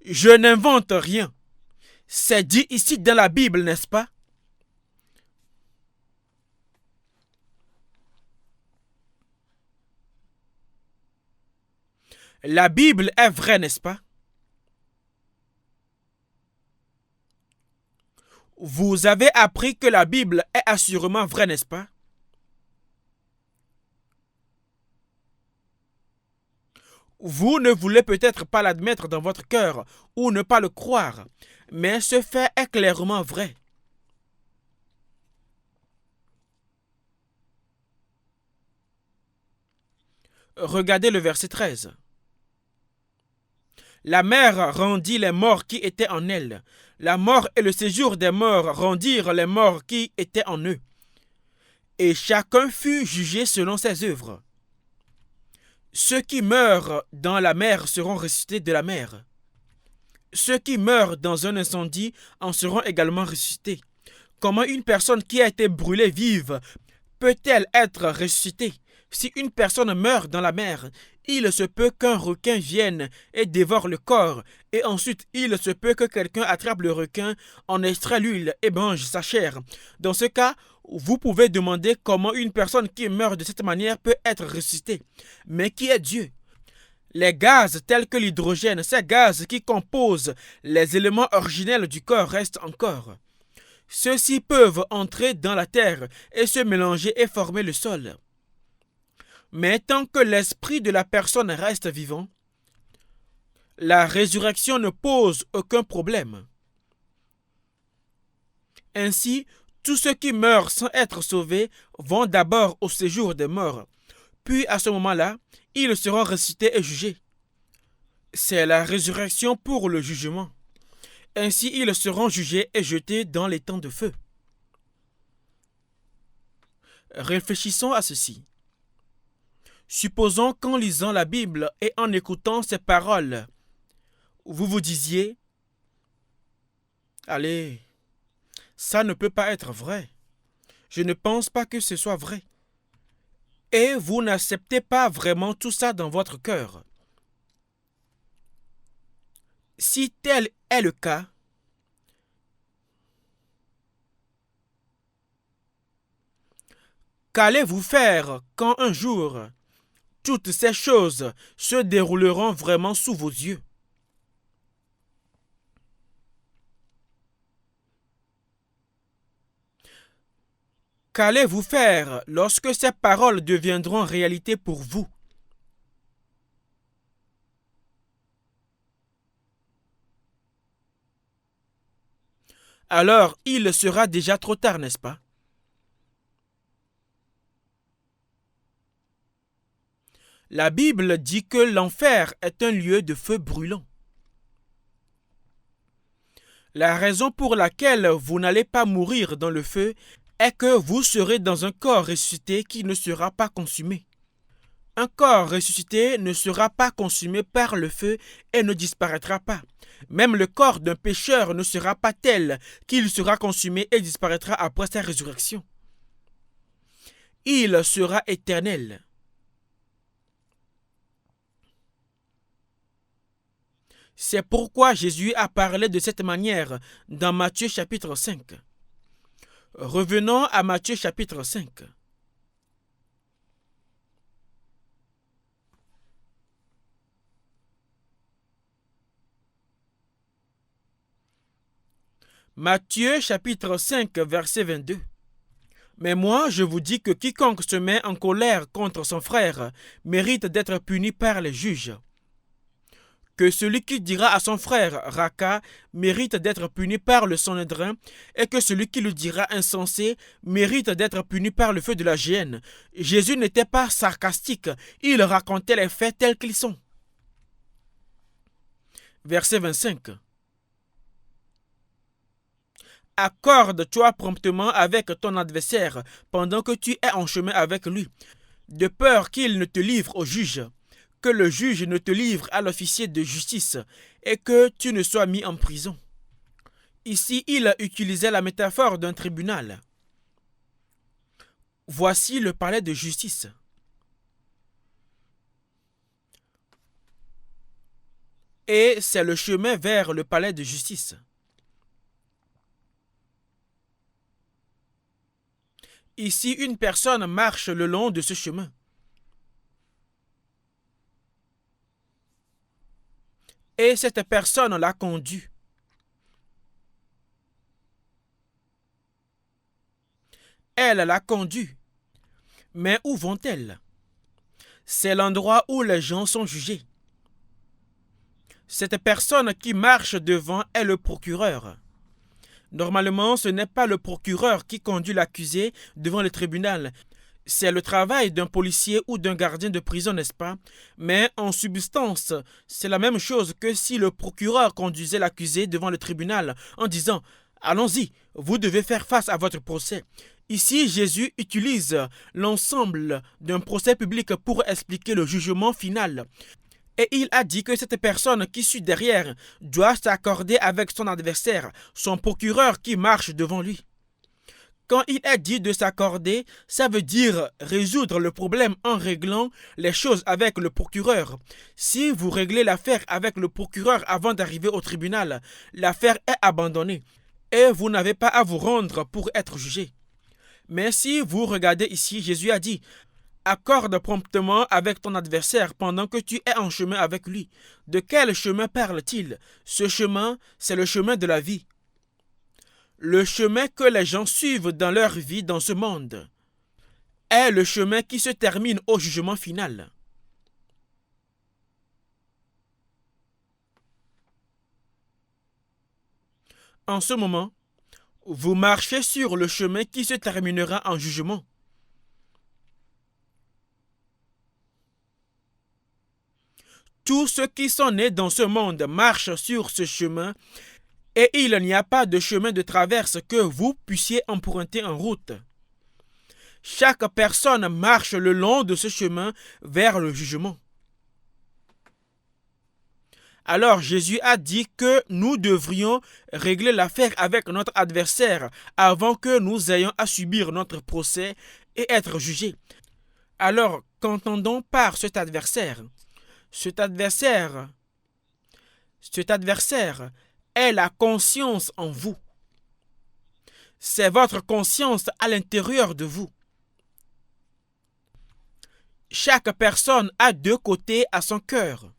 Je n'invente rien. C'est dit ici dans la Bible, n'est-ce pas? La Bible est vraie, n'est-ce pas? Vous avez appris que la Bible est assurément vraie, n'est-ce pas? Vous ne voulez peut-être pas l'admettre dans votre cœur ou ne pas le croire, mais ce fait est clairement vrai. Regardez le verset 13. La mer rendit les morts qui étaient en elle. La mort et le séjour des morts rendirent les morts qui étaient en eux. Et chacun fut jugé selon ses œuvres. Ceux qui meurent dans la mer seront ressuscités de la mer. Ceux qui meurent dans un incendie en seront également ressuscités. Comment une personne qui a été brûlée vive peut-elle être ressuscitée? Si une personne meurt dans la mer, il se peut qu'un requin vienne et dévore le corps, et ensuite il se peut que quelqu'un attrape le requin, en extrait l'huile et mange sa chair. Dans ce cas, vous pouvez demander comment une personne qui meurt de cette manière peut être ressuscitée. Mais qui est Dieu? Les gaz tels que l'hydrogène, ces gaz qui composent les éléments originels du corps restent encore. Ceux-ci peuvent entrer dans la terre et se mélanger et former le sol. Mais tant que l'esprit de la personne reste vivant, la résurrection ne pose aucun problème. Ainsi, tous ceux qui meurent sans être sauvés vont d'abord au séjour des morts, puis à ce moment-là, ils seront ressuscités et jugés. C'est la résurrection pour le jugement. Ainsi, ils seront jugés et jetés dans les temps de feu. Réfléchissons à ceci. Supposons qu'en lisant la Bible et en écoutant ces paroles, vous vous disiez « Allez, ça ne peut pas être vrai. Je ne pense pas que ce soit vrai. » Et vous n'acceptez pas vraiment tout ça dans votre cœur. Si tel est le cas, qu'allez-vous faire quand un jour toutes ces choses se dérouleront vraiment sous vos yeux? Qu'allez-vous faire lorsque ces paroles deviendront réalité pour vous? Alors, il sera déjà trop tard, n'est-ce pas? La Bible dit que l'enfer est un lieu de feu brûlant. La raison pour laquelle vous n'allez pas mourir dans le feu est que vous serez dans un corps ressuscité qui ne sera pas consumé. Un corps ressuscité ne sera pas consumé par le feu et ne disparaîtra pas. Même le corps d'un pécheur ne sera pas tel qu'il sera consumé et disparaîtra après sa résurrection. Il sera éternel. C'est pourquoi Jésus a parlé de cette manière dans Matthieu chapitre 5. Revenons à Matthieu chapitre 5. Matthieu chapitre 5 verset 22. Mais moi je vous dis que quiconque se met en colère contre son frère mérite d'être puni par les juges. que celui qui dira à son frère Raka mérite d'être puni par le Sanhédrin et que celui qui le dira insensé mérite d'être puni par le feu de la géhenne. Jésus n'était pas sarcastique, il racontait les faits tels qu'ils sont. Verset 25. Accorde-toi promptement avec ton adversaire pendant que tu es en chemin avec lui, de peur qu'il ne te livre au juge, que le juge ne te livre à l'officier de justice et que tu ne sois mis en prison. Ici, il utilisait la métaphore d'un tribunal. Voici le palais de justice. Et c'est le chemin vers le palais de justice. Ici, une personne marche le long de ce chemin. Et cette personne l'a conduit. Elle l'a conduit. Mais où vont-elles? C'est l'endroit où les gens sont jugés. Cette personne qui marche devant est le procureur. Normalement, ce n'est pas le procureur qui conduit l'accusé devant le tribunal. C'est le travail d'un policier ou d'un gardien de prison, n'est-ce pas? Mais en substance, c'est la même chose que si le procureur conduisait l'accusé devant le tribunal en disant « Allons-y, vous devez faire face à votre procès ». Ici, Jésus utilise l'ensemble d'un procès public pour expliquer le jugement final. Et il a dit que cette personne qui suit derrière doit s'accorder avec son adversaire, son procureur qui marche devant lui. Quand il est dit de s'accorder, ça veut dire résoudre le problème en réglant les choses avec le procureur. Si vous réglez l'affaire avec le procureur avant d'arriver au tribunal, l'affaire est abandonnée et vous n'avez pas à vous rendre pour être jugé. Mais si vous regardez ici, Jésus a dit « Accorde promptement avec ton adversaire pendant que tu es en chemin avec lui. » De quel chemin parle-t-il? Ce chemin, c'est le chemin de la vie. Le chemin que les gens suivent dans leur vie dans ce monde est le chemin qui se termine au jugement final. En ce moment, vous marchez sur le chemin qui se terminera en jugement. Tous ceux qui sont nés dans ce monde marchent sur ce chemin et il n'y a pas de chemin de traverse que vous puissiez emprunter en route. Chaque personne marche le long de ce chemin vers le jugement. Alors Jésus a dit que nous devrions régler l'affaire avec notre adversaire avant que nous ayons à subir notre procès et être jugés. Alors, qu'entendons par cet adversaire? Cet adversaire est la conscience en vous. C'est votre conscience à l'intérieur de vous. Chaque personne a deux côtés à son cœur.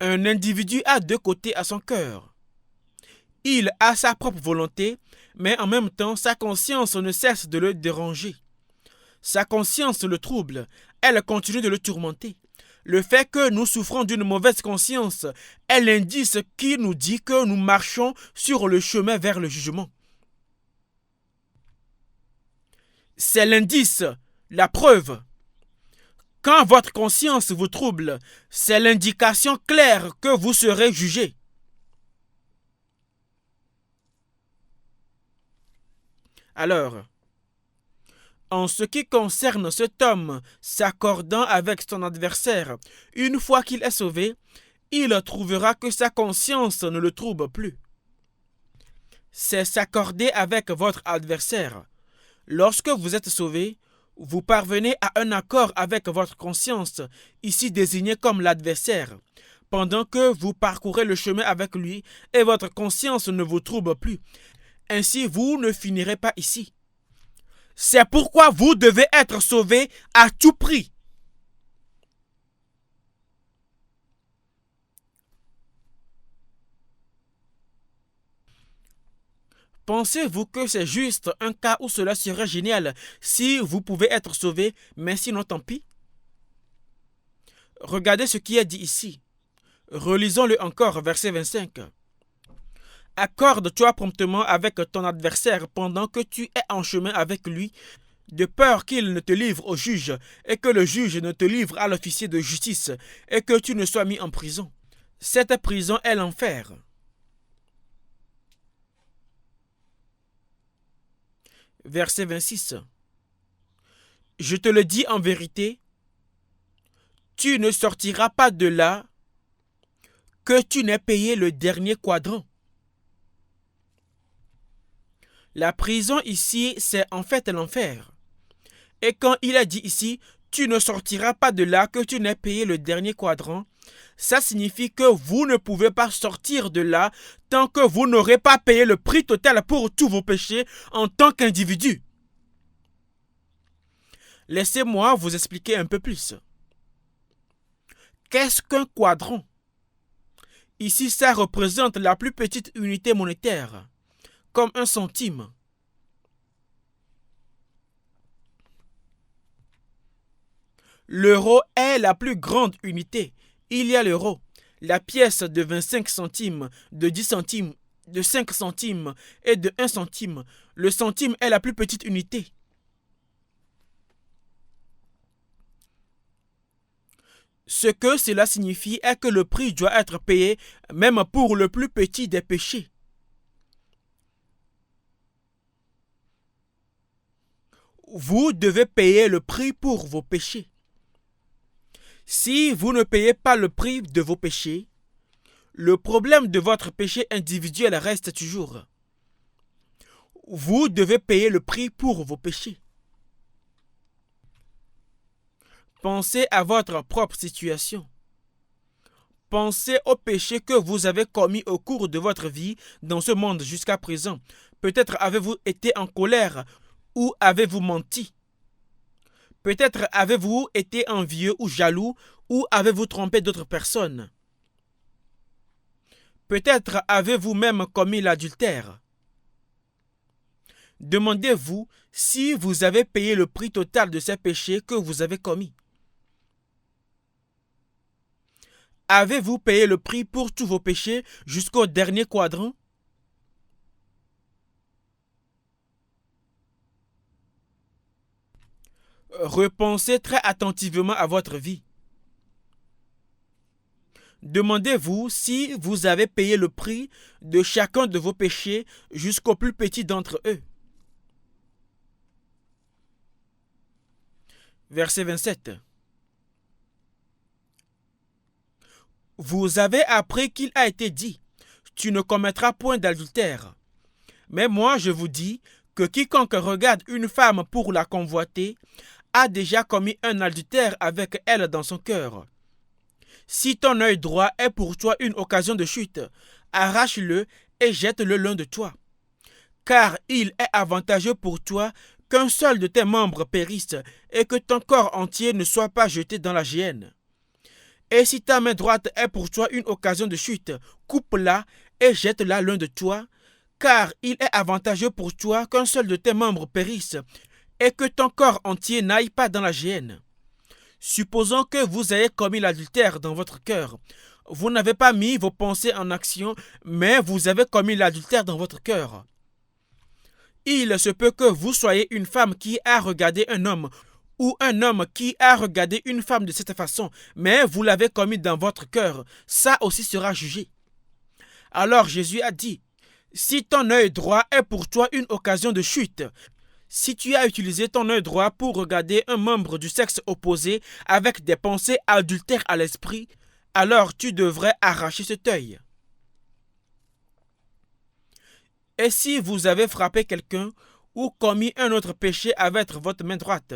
Un individu a deux côtés à son cœur. Il a sa propre volonté, mais en même temps, sa conscience ne cesse de le déranger. Sa conscience le trouble, elle continue de le tourmenter. Le fait que nous souffrons d'une mauvaise conscience est l'indice qui nous dit que nous marchons sur le chemin vers le jugement. C'est l'indice, la preuve. Quand votre conscience vous trouble, c'est l'indication claire que vous serez jugé. Alors, en ce qui concerne cet homme s'accordant avec son adversaire, une fois qu'il est sauvé, il trouvera que sa conscience ne le trouble plus. C'est s'accorder avec votre adversaire. Lorsque vous êtes sauvé, vous parvenez à un accord avec votre conscience, ici désigné comme l'adversaire, pendant que vous parcourez le chemin avec lui et votre conscience ne vous trouble plus. Ainsi, vous ne finirez pas ici. C'est pourquoi vous devez être sauvé à tout prix. Pensez-vous que c'est juste un cas où cela serait génial si vous pouvez être sauvé, mais sinon tant pis? Regardez ce qui est dit ici. Relisons-le encore, verset 25. Accorde-toi promptement avec ton adversaire pendant que tu es en chemin avec lui, de peur qu'il ne te livre au juge et que le juge ne te livre à l'officier de justice et que tu ne sois mis en prison. Cette prison est l'enfer. Verset 26. Je te le dis en vérité, tu ne sortiras pas de là que tu n'aies payé le dernier quadrant. La prison ici, c'est en fait l'enfer. Et quand il a dit ici, tu ne sortiras pas de là que tu n'aies payé le dernier quadrant, ça signifie que vous ne pouvez pas sortir de là tant que vous n'aurez pas payé le prix total pour tous vos péchés en tant qu'individu. Laissez-moi vous expliquer un peu plus. Qu'est-ce qu'un quadrant? Ici, ça représente la plus petite unité monétaire, comme un centime. L'euro est la plus grande unité. Il y a l'euro, la pièce de 25 centimes, de 10 centimes, de 5 centimes et de 1 centime. Le centime est la plus petite unité. Ce que cela signifie est que le prix doit être payé même pour le plus petit des péchés. Vous devez payer le prix pour vos péchés. Si vous ne payez pas le prix de vos péchés, le problème de votre péché individuel reste toujours. Vous devez payer le prix pour vos péchés. Pensez à votre propre situation. Pensez aux péchés que vous avez commis au cours de votre vie dans ce monde jusqu'à présent. Peut-être avez-vous été en colère ou avez-vous menti. Peut-être avez-vous été envieux ou jaloux ou avez-vous trompé d'autres personnes. Peut-être avez-vous même commis l'adultère. Demandez-vous si vous avez payé le prix total de ces péchés que vous avez commis. Avez-vous payé le prix pour tous vos péchés jusqu'au dernier quadrant? Repensez très attentivement à votre vie. Demandez-vous si vous avez payé le prix de chacun de vos péchés jusqu'au plus petit d'entre eux. Verset 27. Vous avez appris qu'il a été dit, tu ne commettras point d'adultère. Mais moi je vous dis que quiconque regarde une femme pour la convoiter a déjà commis un adultère avec elle dans son cœur. Si ton œil droit est pour toi une occasion de chute, arrache-le et jette-le loin de toi. Car il est avantageux pour toi qu'un seul de tes membres périsse et que ton corps entier ne soit pas jeté dans la géhenne. Et si ta main droite est pour toi une occasion de chute, coupe-la et jette-la loin de toi, car il est avantageux pour toi qu'un seul de tes membres périsse et que ton corps entier n'aille pas dans la géhenne. Supposons que vous ayez commis l'adultère dans votre cœur. Vous n'avez pas mis vos pensées en action, mais vous avez commis l'adultère dans votre cœur. Il se peut que vous soyez une femme qui a regardé un homme ou un homme qui a regardé une femme de cette façon, mais vous l'avez commis dans votre cœur. Ça aussi sera jugé. Alors Jésus a dit, si ton œil droit est pour toi une occasion de chute, si tu as utilisé ton œil droit pour regarder un membre du sexe opposé avec des pensées adultères à l'esprit, alors tu devrais arracher cet œil. Et si vous avez frappé quelqu'un ou commis un autre péché avec votre main droite,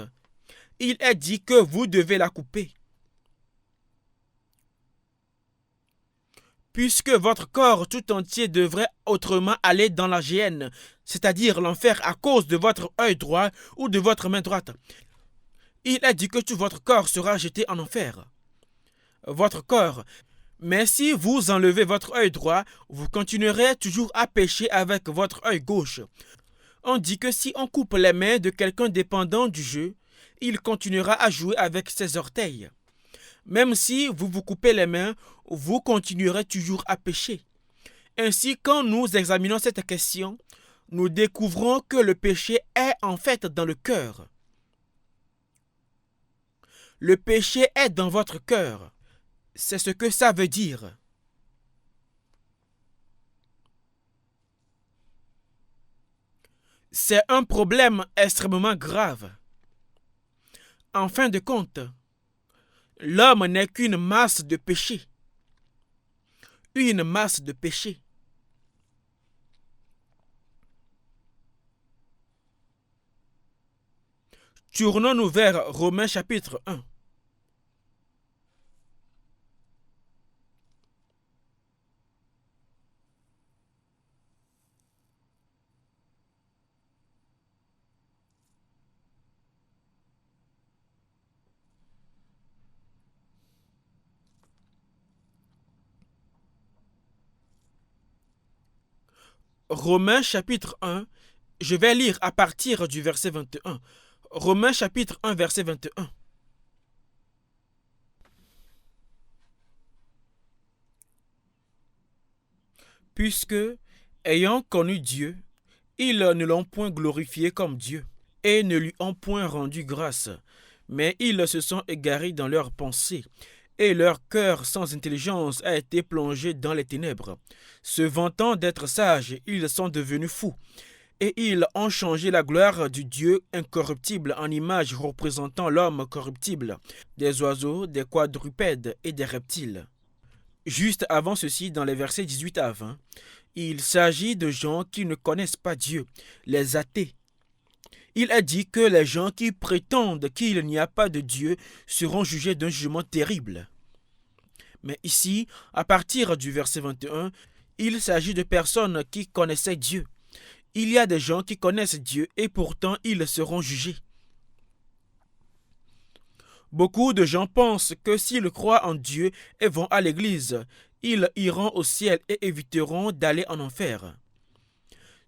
il est dit que vous devez la couper. Puisque votre corps tout entier devrait autrement aller dans la géhenne, c'est-à-dire l'enfer à cause de votre œil droit ou de votre main droite. Il est dit que tout votre corps sera jeté en enfer. Votre corps. Mais si vous enlevez votre œil droit, vous continuerez toujours à pécher avec votre œil gauche. On dit que si on coupe les mains de quelqu'un dépendant du jeu, il continuera à jouer avec ses orteils. Même si vous vous coupez les mains, vous continuerez toujours à pécher. Ainsi, quand nous examinons cette question, nous découvrons que le péché est en fait dans le cœur. Le péché est dans votre cœur. C'est ce que ça veut dire. C'est un problème extrêmement grave. En fin de compte, l'homme n'est qu'une masse de péché. Une masse de péché. Tournons-nous vers Romains chapitre 1. Romains chapitre 1, je vais lire à partir du verset 21. Romains chapitre 1, verset 21. Puisque, ayant connu Dieu, ils ne l'ont point glorifié comme Dieu, et ne lui ont point rendu grâce, mais ils se sont égarés dans leurs pensées, et leur cœur sans intelligence a été plongé dans les ténèbres. Se vantant d'être sages, ils sont devenus fous, et ils ont changé la gloire du Dieu incorruptible en image représentant l'homme corruptible, des oiseaux, des quadrupèdes et des reptiles. Juste avant ceci, dans les versets 18 à 20, il s'agit de gens qui ne connaissent pas Dieu, les athées. Il est dit que les gens qui prétendent qu'il n'y a pas de Dieu seront jugés d'un jugement terrible. Mais ici, à partir du verset 21, il s'agit de personnes qui connaissaient Dieu. Il y a des gens qui connaissent Dieu et pourtant ils seront jugés. Beaucoup de gens pensent que s'ils croient en Dieu et vont à l'église, ils iront au ciel et éviteront d'aller en enfer.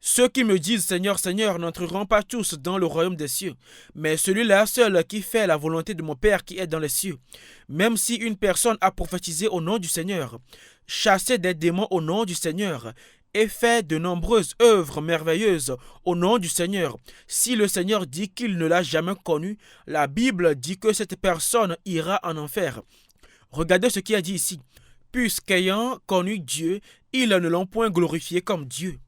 Ceux qui me disent Seigneur, Seigneur n'entreront pas tous dans le royaume des cieux, mais celui-là seul qui fait la volonté de mon Père qui est dans les cieux. Même si une personne a prophétisé au nom du Seigneur, chassé des démons au nom du Seigneur, et fait de nombreuses œuvres merveilleuses au nom du Seigneur. Si le Seigneur dit qu'il ne l'a jamais connu, la Bible dit que cette personne ira en enfer. Regardez ce qu'il a dit ici. Puisqu'ayant connu Dieu, ils ne l'ont point glorifié comme Dieu.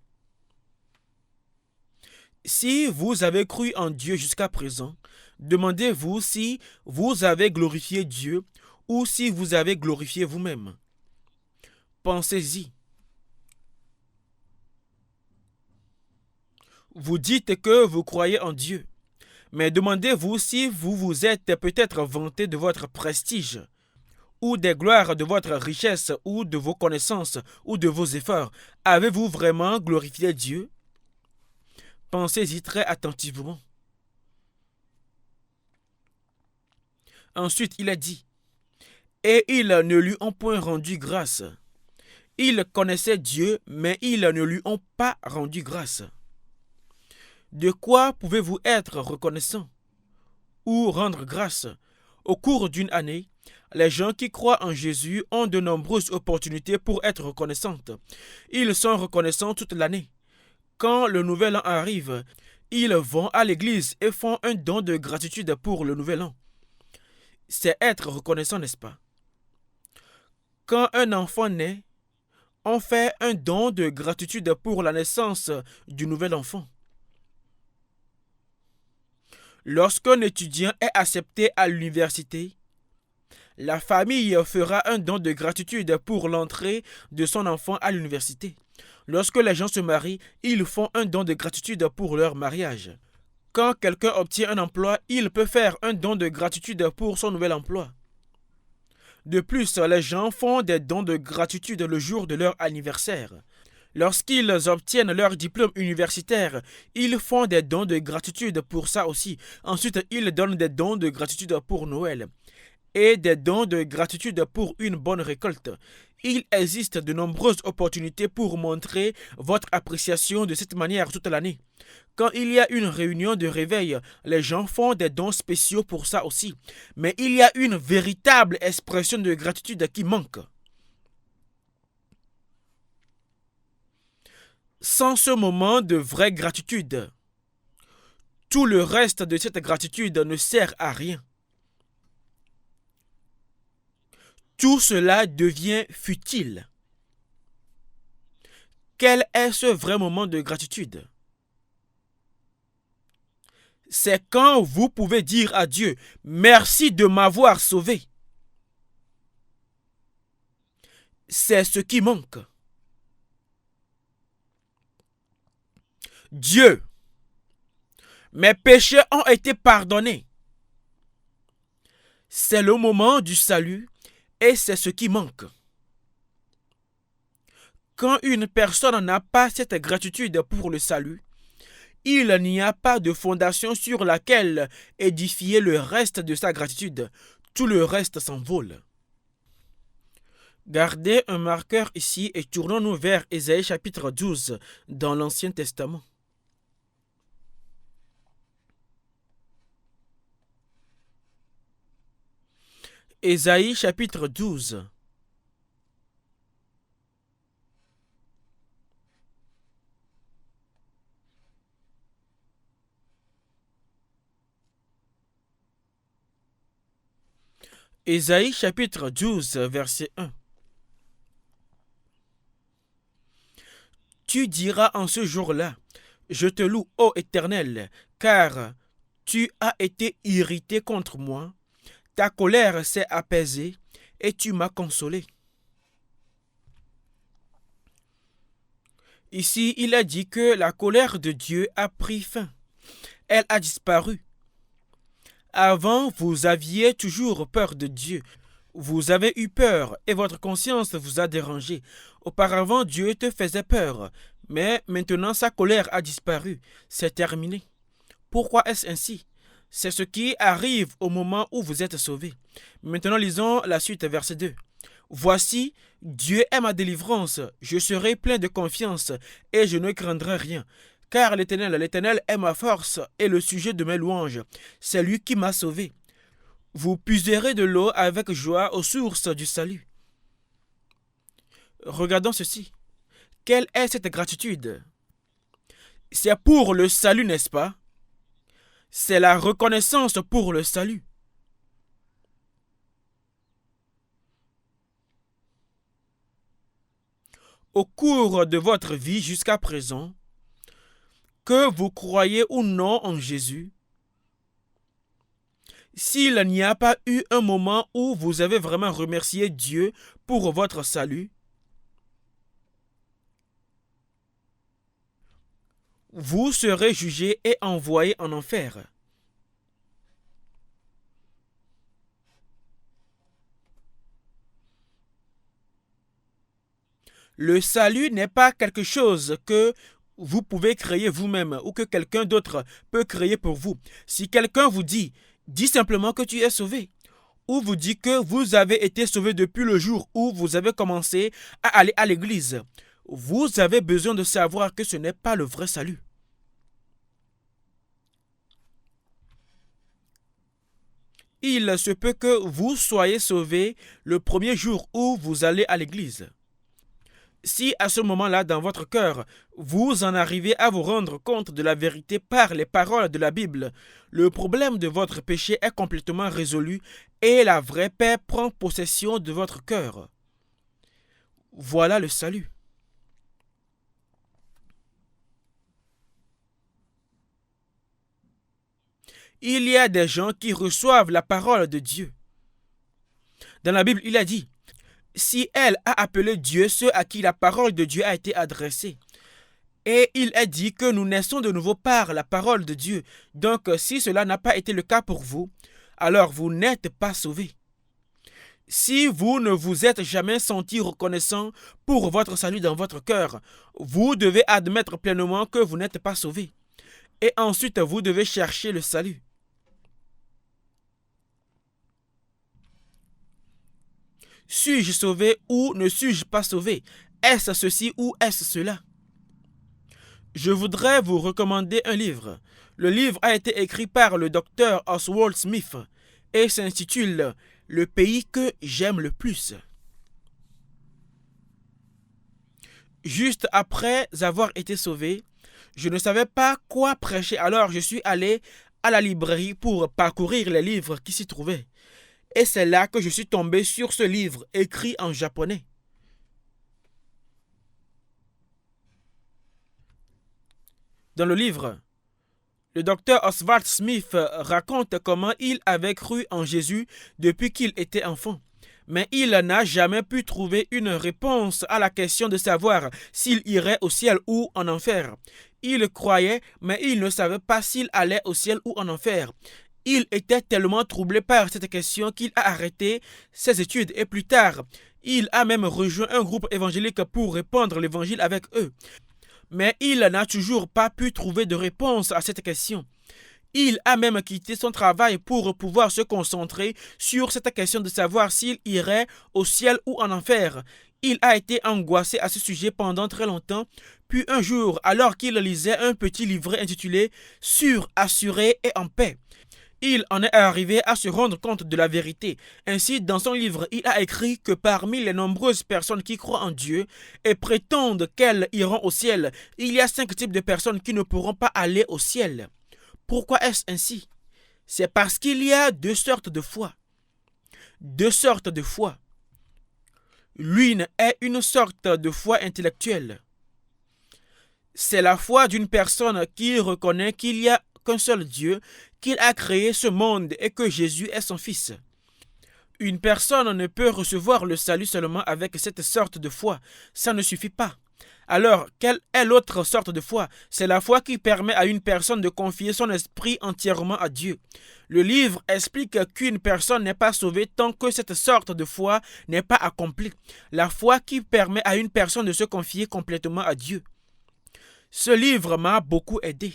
Si vous avez cru en Dieu jusqu'à présent, demandez-vous si vous avez glorifié Dieu ou si vous avez glorifié vous-même. Pensez-y. Vous dites que vous croyez en Dieu, mais demandez-vous si vous vous êtes peut-être vanté de votre prestige, ou des gloires de votre richesse, ou de vos connaissances, ou de vos efforts. Avez-vous vraiment glorifié Dieu? Pensez-y très attentivement. Ensuite, il a dit, « Et ils ne lui ont point rendu grâce. » Ils connaissaient Dieu, mais ils ne lui ont pas rendu grâce. De quoi pouvez-vous être reconnaissant ou rendre grâce? Au cours d'une année, les gens qui croient en Jésus ont de nombreuses opportunités pour être reconnaissants. Ils sont reconnaissants toute l'année. Quand le nouvel an arrive, ils vont à l'église et font un don de gratitude pour le nouvel an. C'est être reconnaissant, n'est-ce pas? Quand un enfant naît, on fait un don de gratitude pour la naissance du nouvel enfant. Lorsqu'un étudiant est accepté à l'université, la famille fera un don de gratitude pour l'entrée de son enfant à l'université. Lorsque les gens se marient, ils font un don de gratitude pour leur mariage. Quand quelqu'un obtient un emploi, il peut faire un don de gratitude pour son nouvel emploi. De plus, les gens font des dons de gratitude le jour de leur anniversaire. Lorsqu'ils obtiennent leur diplôme universitaire, ils font des dons de gratitude pour ça aussi. Ensuite, ils donnent des dons de gratitude pour Noël. et des dons de gratitude pour une bonne récolte. Il existe de nombreuses opportunités pour montrer votre appréciation de cette manière toute l'année. Quand il y a une réunion de réveil, les gens font des dons spéciaux pour ça aussi. Mais il y a une véritable expression de gratitude qui manque. Sans ce moment de vraie gratitude, tout le reste de cette gratitude ne sert à rien. Tout cela devient futile. Quel est ce vrai moment de gratitude? C'est quand vous pouvez dire à Dieu, merci de m'avoir sauvé. C'est ce qui manque. Dieu, mes péchés ont été pardonnés. C'est le moment du salut et c'est ce qui manque. Quand une personne n'a pas cette gratitude pour le salut, il n'y a pas de fondation sur laquelle édifier le reste de sa gratitude. Tout le reste s'envole. Gardez un marqueur ici et tournons-nous vers Ésaïe chapitre 12 dans l'Ancien Testament. Ésaïe chapitre 12. Ésaïe chapitre 12, verset 1. Tu diras en ce jour-là, je te loue, ô Éternel, car tu as été irrité contre moi, ta colère s'est apaisée et tu m'as consolé. Ici, il a dit que la colère de Dieu a pris fin. Elle a disparu. Avant, vous aviez toujours peur de Dieu. Vous avez eu peur et votre conscience vous a dérangé. Auparavant, Dieu te faisait peur, mais maintenant sa colère a disparu. C'est terminé. Pourquoi est-ce ainsi? C'est ce qui arrive au moment où vous êtes sauvés. Maintenant, lisons la suite, verset 2. Voici, Dieu est ma délivrance, je serai plein de confiance et je ne craindrai rien. Car l'Éternel est ma force et le sujet de mes louanges. C'est lui qui m'a sauvé. Vous puiserez de l'eau avec joie aux sources du salut. Regardons ceci. Quelle est cette gratitude? C'est pour le salut, n'est-ce pas? C'est la reconnaissance pour le salut. Au cours de votre vie jusqu'à présent, que vous croyez ou non en Jésus, s'il n'y a pas eu un moment où vous avez vraiment remercié Dieu pour votre salut, vous serez jugé et envoyé en enfer. Le salut n'est pas quelque chose que vous pouvez créer vous-même ou que quelqu'un d'autre peut créer pour vous. Si quelqu'un vous dit, dis simplement que tu es sauvé, ou vous dit que vous avez été sauvé depuis le jour où vous avez commencé à aller à l'église, vous avez besoin de savoir que ce n'est pas le vrai salut. Il se peut que vous soyez sauvé le premier jour où vous allez à l'église. Si à ce moment-là, dans votre cœur, vous en arrivez à vous rendre compte de la vérité par les paroles de la Bible, le problème de votre péché est complètement résolu et la vraie paix prend possession de votre cœur. Voilà le salut. Il y a des gens qui reçoivent la parole de Dieu. Dans la Bible, il a dit, si elle a appelé Dieu ceux à qui la parole de Dieu a été adressée. Et il est dit que nous naissons de nouveau par la parole de Dieu. Donc, si cela n'a pas été le cas pour vous, alors vous n'êtes pas sauvés. Si vous ne vous êtes jamais senti reconnaissant pour votre salut dans votre cœur, vous devez admettre pleinement que vous n'êtes pas sauvés. Et ensuite, vous devez chercher le salut. Suis-je sauvé ou ne suis-je pas sauvé? Est-ce ceci ou est-ce cela? Je voudrais vous recommander un livre. Le livre a été écrit par le docteur Oswald Smith et s'intitule « Le pays que j'aime le plus ». Juste après avoir été sauvé, je ne savais pas quoi prêcher, alors je suis allé à la librairie pour parcourir les livres qui s'y trouvaient. Et c'est là que je suis tombé sur ce livre écrit en japonais. Dans le livre, le docteur Oswald Smith raconte comment il avait cru en Jésus depuis qu'il était enfant. Mais il n'a jamais pu trouver une réponse à la question de savoir s'il irait au ciel ou en enfer. Il croyait, mais il ne savait pas s'il allait au ciel ou en enfer. Il était tellement troublé par cette question qu'il a arrêté ses études et plus tard, il a même rejoint un groupe évangélique pour répandre l'évangile avec eux. Mais il n'a toujours pas pu trouver de réponse à cette question. Il a même quitté son travail pour pouvoir se concentrer sur cette question de savoir s'il irait au ciel ou en enfer. Il a été angoissé à ce sujet pendant très longtemps, puis un jour, alors qu'il lisait un petit livret intitulé « Sûr, assuré et en paix », il en est arrivé à se rendre compte de la vérité. Ainsi, dans son livre, il a écrit que parmi les nombreuses personnes qui croient en Dieu et prétendent qu'elles iront au ciel, il y a 5 types de personnes qui ne pourront pas aller au ciel. Pourquoi est-ce ainsi? C'est parce qu'il y a 2 sortes de foi. 2 sortes de foi. L'une est une sorte de foi intellectuelle. C'est la foi d'une personne qui reconnaît qu'il y a qu'un seul Dieu, qu'il a créé ce monde et que Jésus est son Fils. Une personne ne peut recevoir le salut seulement avec cette sorte de foi. Ça ne suffit pas. Alors, quelle est l'autre sorte de foi? C'est la foi qui permet à une personne de confier son esprit entièrement à Dieu. Le livre explique qu'une personne n'est pas sauvée tant que cette sorte de foi n'est pas accomplie. La foi qui permet à une personne de se confier complètement à Dieu. Ce livre m'a beaucoup aidé.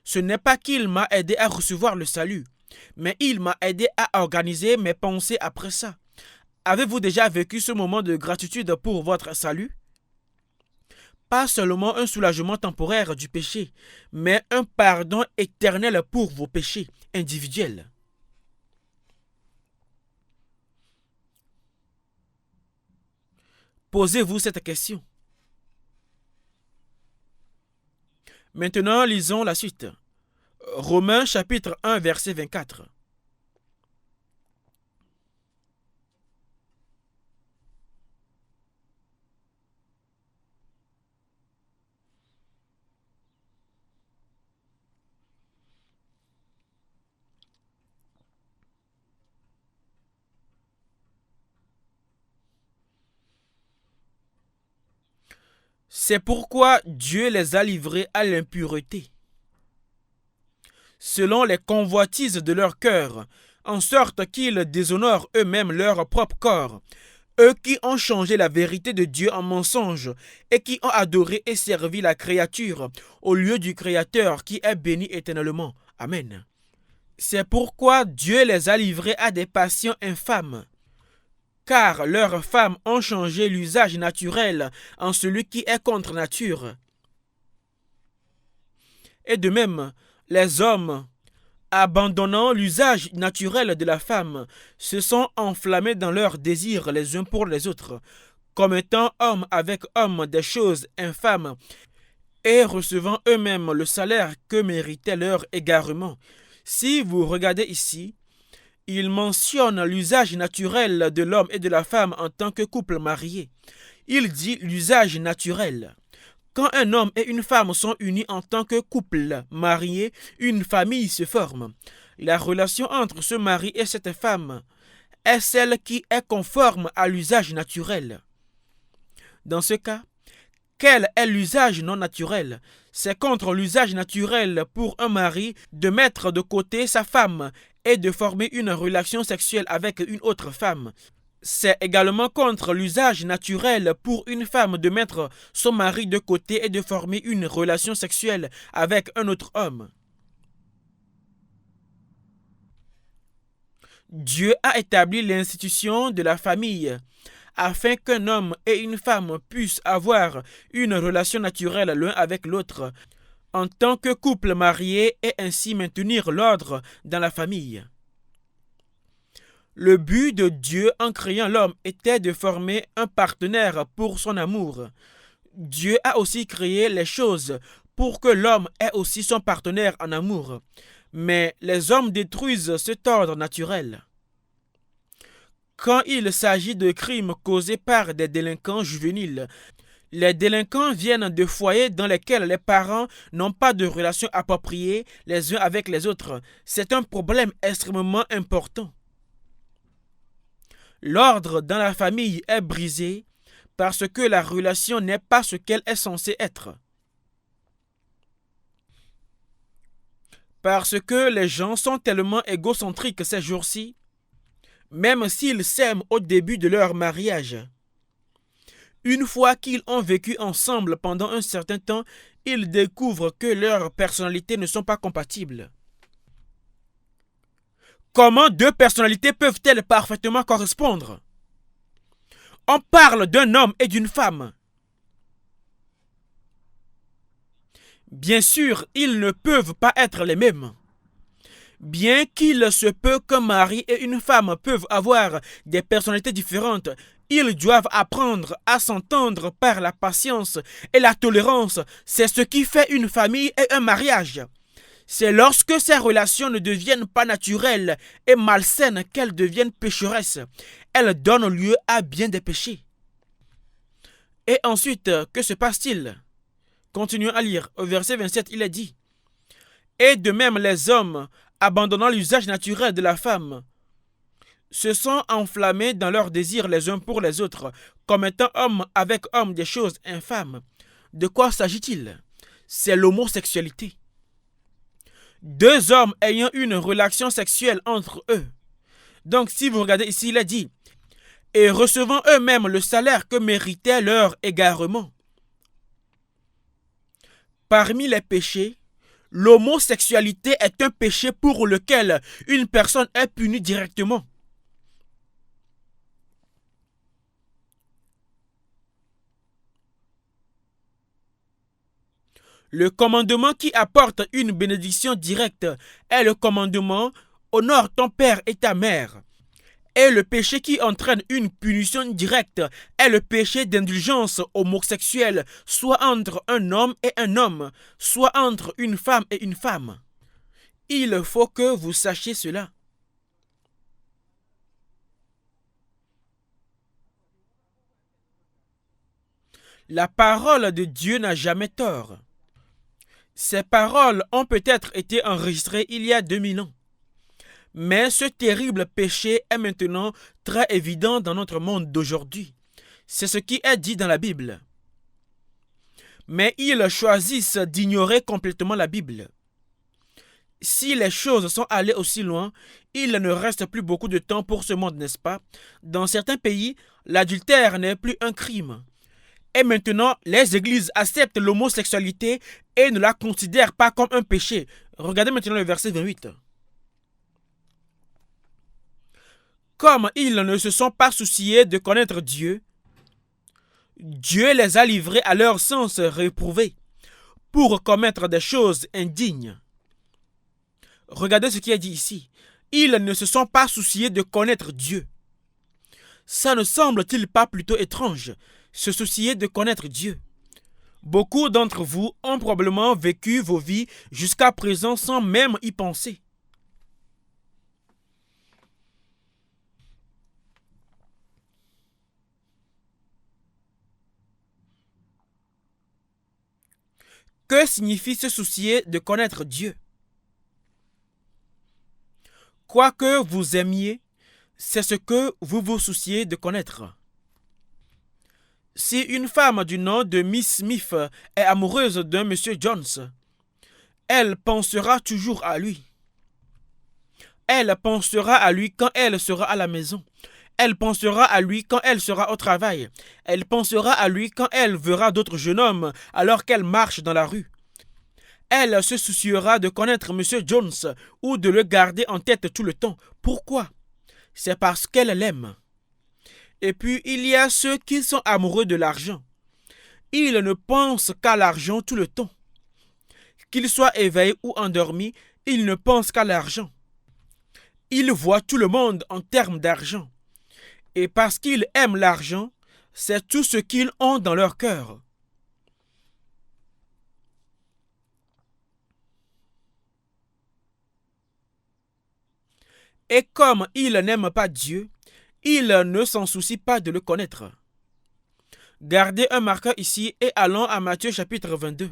Ce n'est pas qu'il m'a aidé à recevoir le salut, mais il m'a aidé à organiser mes pensées après ça. Avez-vous déjà vécu ce moment de gratitude pour votre salut? Pas seulement un soulagement temporaire du péché, mais un pardon éternel pour vos péchés individuels. Posez-vous cette question. Maintenant, lisons la suite. Romains chapitre 1, verset 24. C'est pourquoi Dieu les a livrés à l'impureté, selon les convoitises de leur cœur, en sorte qu'ils déshonorent eux-mêmes leur propre corps, eux qui ont changé la vérité de Dieu en mensonge et qui ont adoré et servi la créature au lieu du Créateur qui est béni éternellement. Amen. C'est pourquoi Dieu les a livrés à des passions infâmes, car leurs femmes ont changé l'usage naturel en celui qui est contre nature. Et de même, les hommes, abandonnant l'usage naturel de la femme, se sont enflammés dans leurs désirs les uns pour les autres, commettant homme avec homme des choses infâmes et recevant eux-mêmes le salaire que méritait leur égarement. Si vous regardez ici, il mentionne l'usage naturel de l'homme et de la femme en tant que couple marié. Il dit l'usage naturel. Quand un homme et une femme sont unis en tant que couple marié, une famille se forme. La relation entre ce mari et cette femme est celle qui est conforme à l'usage naturel. Dans ce cas, quel est l'usage non naturel? C'est contre l'usage naturel pour un mari de mettre de côté sa femme et de former une relation sexuelle avec une autre femme. C'est également contre l'usage naturel pour une femme de mettre son mari de côté et de former une relation sexuelle avec un autre homme. Dieu a établi l'institution de la famille afin qu'un homme et une femme puissent avoir une relation naturelle l'un avec l'autre en tant que couple marié et ainsi maintenir l'ordre dans la famille. Le but de Dieu en créant l'homme était de former un partenaire pour son amour. Dieu a aussi créé les choses pour que l'homme ait aussi son partenaire en amour. Mais les hommes détruisent cet ordre naturel. Quand il s'agit de crimes causés par des délinquants juvéniles, les délinquants viennent de foyers dans lesquels les parents n'ont pas de relations appropriées les uns avec les autres. C'est un problème extrêmement important. L'ordre dans la famille est brisé parce que la relation n'est pas ce qu'elle est censée être. Parce que les gens sont tellement égocentriques ces jours-ci, même s'ils s'aiment au début de leur mariage. Une fois qu'ils ont vécu ensemble pendant un certain temps, ils découvrent que leurs personnalités ne sont pas compatibles. Comment deux personnalités peuvent-elles parfaitement correspondre? On parle d'un homme et d'une femme. Bien sûr, ils ne peuvent pas être les mêmes. Bien qu'il se peut qu'un mari et une femme peuvent avoir des personnalités différentes, ils doivent apprendre à s'entendre par la patience et la tolérance. C'est ce qui fait une famille et un mariage. C'est lorsque ces relations ne deviennent pas naturelles et malsaines qu'elles deviennent pécheresses. Elles donnent lieu à bien des péchés. Et ensuite, que se passe-t-il? Continuons à lire. Au verset 27, il est dit: Et de même les hommes, abandonnant l'usage naturel de la femme, se sont enflammés dans leurs désirs les uns pour les autres, commettant homme avec homme des choses infâmes. De quoi s'agit-il? C'est l'homosexualité. Deux hommes ayant une relation sexuelle entre eux. Donc si vous regardez ici, il est dit: et recevant eux-mêmes le salaire que méritait leur égarement. Parmi les péchés, l'homosexualité est un péché pour lequel une personne est punie directement. Le commandement qui apporte une bénédiction directe est le commandement « Honore ton père et ta mère ». Et le péché qui entraîne une punition directe est le péché d'indulgence homosexuelle, soit entre un homme et un homme, soit entre une femme et une femme. Il faut que vous sachiez cela. La parole de Dieu n'a jamais tort. Ces paroles ont peut-être été enregistrées il y a 2000 ans. Mais ce terrible péché est maintenant très évident dans notre monde d'aujourd'hui. C'est ce qui est dit dans la Bible. Mais ils choisissent d'ignorer complètement la Bible. Si les choses sont allées aussi loin, il ne reste plus beaucoup de temps pour ce monde, n'est-ce pas? Dans certains pays, l'adultère n'est plus un crime. Et maintenant, les églises acceptent l'homosexualité et ne la considèrent pas comme un péché. Regardez maintenant le verset 28. Comme ils ne se sont pas souciés de connaître Dieu, Dieu les a livrés à leur sens réprouvé pour commettre des choses indignes. Regardez ce qui est dit ici. Ils ne se sont pas souciés de connaître Dieu. Ça ne semble-t-il pas plutôt étrange, se soucier de connaître Dieu? Beaucoup d'entre vous ont probablement vécu vos vies jusqu'à présent sans même y penser. Que signifie se soucier de connaître Dieu? Quoi que vous aimiez, c'est ce que vous vous souciez de connaître. Si une femme du nom de Miss Smith est amoureuse d'un monsieur Jones, elle pensera toujours à lui. Elle pensera à lui quand elle sera à la maison. Elle pensera à lui quand elle sera au travail. Elle pensera à lui quand elle verra d'autres jeunes hommes alors qu'elle marche dans la rue. Elle se souciera de connaître M. Jones ou de le garder en tête tout le temps. Pourquoi? c'est parce qu'elle l'aime. Et puis, il y a ceux qui sont amoureux de l'argent. Ils ne pensent qu'à l'argent tout le temps. Qu'ils soient éveillés ou endormis, ils ne pensent qu'à l'argent. Ils voient tout le monde en termes d'argent. Et parce qu'ils aiment l'argent, c'est tout ce qu'ils ont dans leur cœur. Et comme ils n'aiment pas Dieu, ils ne s'en soucient pas de le connaître. Gardez un marqueur ici et allons à Matthieu chapitre 22.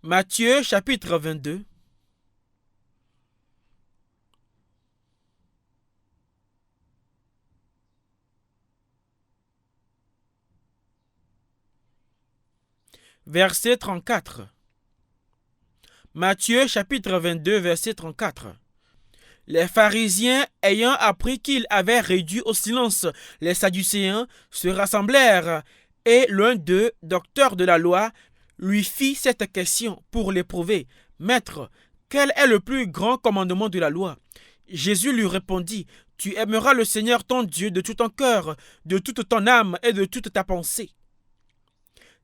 Matthieu chapitre 22. Verset 34. Matthieu chapitre 22, verset 34. Les pharisiens, ayant appris qu'il avait réduit au silence les Sadducéens, se rassemblèrent et l'un d'eux, docteur de la loi, lui fit cette question pour l'éprouver. Maître, quel est le plus grand commandement de la loi? Jésus lui répondit, tu aimeras le Seigneur ton Dieu de tout ton cœur, de toute ton âme et de toute ta pensée.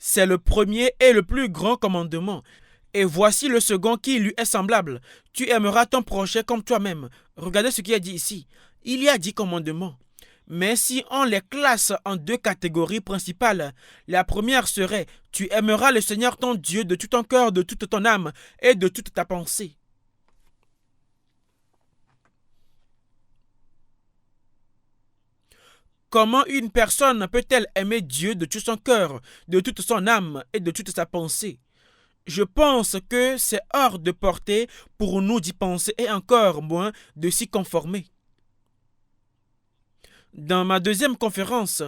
C'est le premier et le plus grand commandement. Et voici le second qui lui est semblable. Tu aimeras ton prochain comme toi-même. Regardez ce qui est dit ici. Il y a 10 commandements. Mais si on les classe en 2 catégories principales, la première serait « Tu aimeras le Seigneur ton Dieu de tout ton cœur, de toute ton âme et de toute ta pensée. » Comment une personne peut-elle aimer Dieu de tout son cœur, de toute son âme et de toute sa pensée? Je pense que c'est hors de portée pour nous d'y penser et encore moins de s'y conformer. Dans ma deuxième conférence,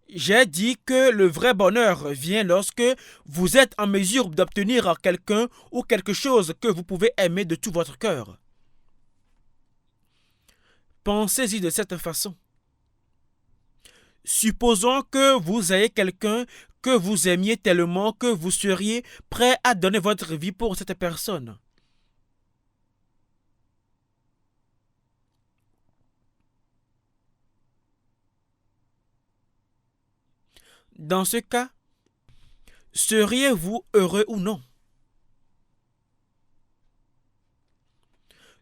j'ai dit que le vrai bonheur vient lorsque vous êtes en mesure d'obtenir quelqu'un ou quelque chose que vous pouvez aimer de tout votre cœur. Pensez-y de cette façon. Supposons que vous ayez quelqu'un que vous aimiez tellement que vous seriez prêt à donner votre vie pour cette personne. Dans ce cas, seriez-vous heureux ou non?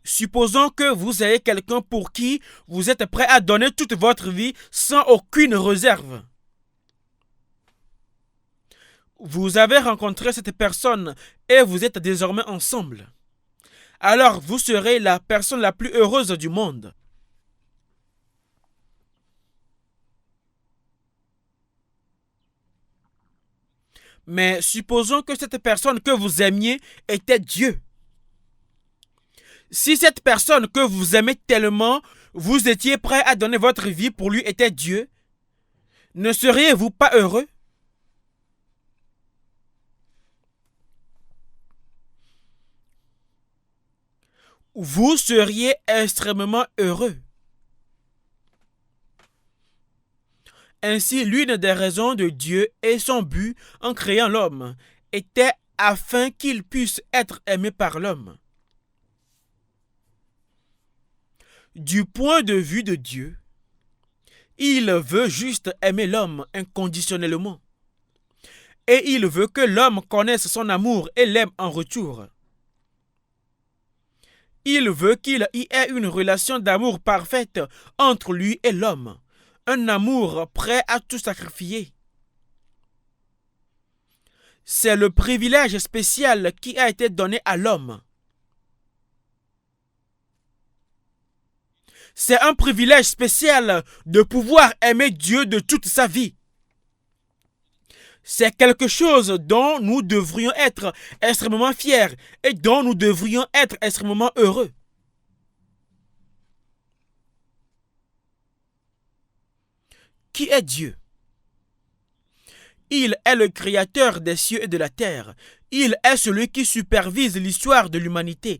Supposons que vous ayez quelqu'un pour qui vous êtes prêt à donner toute votre vie sans aucune réserve. Vous avez rencontré cette personne et vous êtes désormais ensemble. Alors vous serez la personne la plus heureuse du monde. Mais supposons que cette personne que vous aimiez était Dieu. Si cette personne que vous aimez tellement, vous étiez prêt à donner votre vie pour lui était Dieu, ne seriez-vous pas heureux? Vous seriez extrêmement heureux. Ainsi, l'une des raisons de Dieu et son but en créant l'homme était afin qu'il puisse être aimé par l'homme. Du point de vue de Dieu, il veut juste aimer l'homme inconditionnellement. Et il veut que l'homme connaisse son amour et l'aime en retour. Il veut qu'il y ait une relation d'amour parfaite entre lui et l'homme. Un amour prêt à tout sacrifier. C'est le privilège spécial qui a été donné à l'homme. C'est un privilège spécial de pouvoir aimer Dieu de toute sa vie. C'est quelque chose dont nous devrions être extrêmement fiers et dont nous devrions être extrêmement heureux. Qui est Dieu? Il est le créateur des cieux et de la terre. Il est celui qui supervise l'histoire de l'humanité.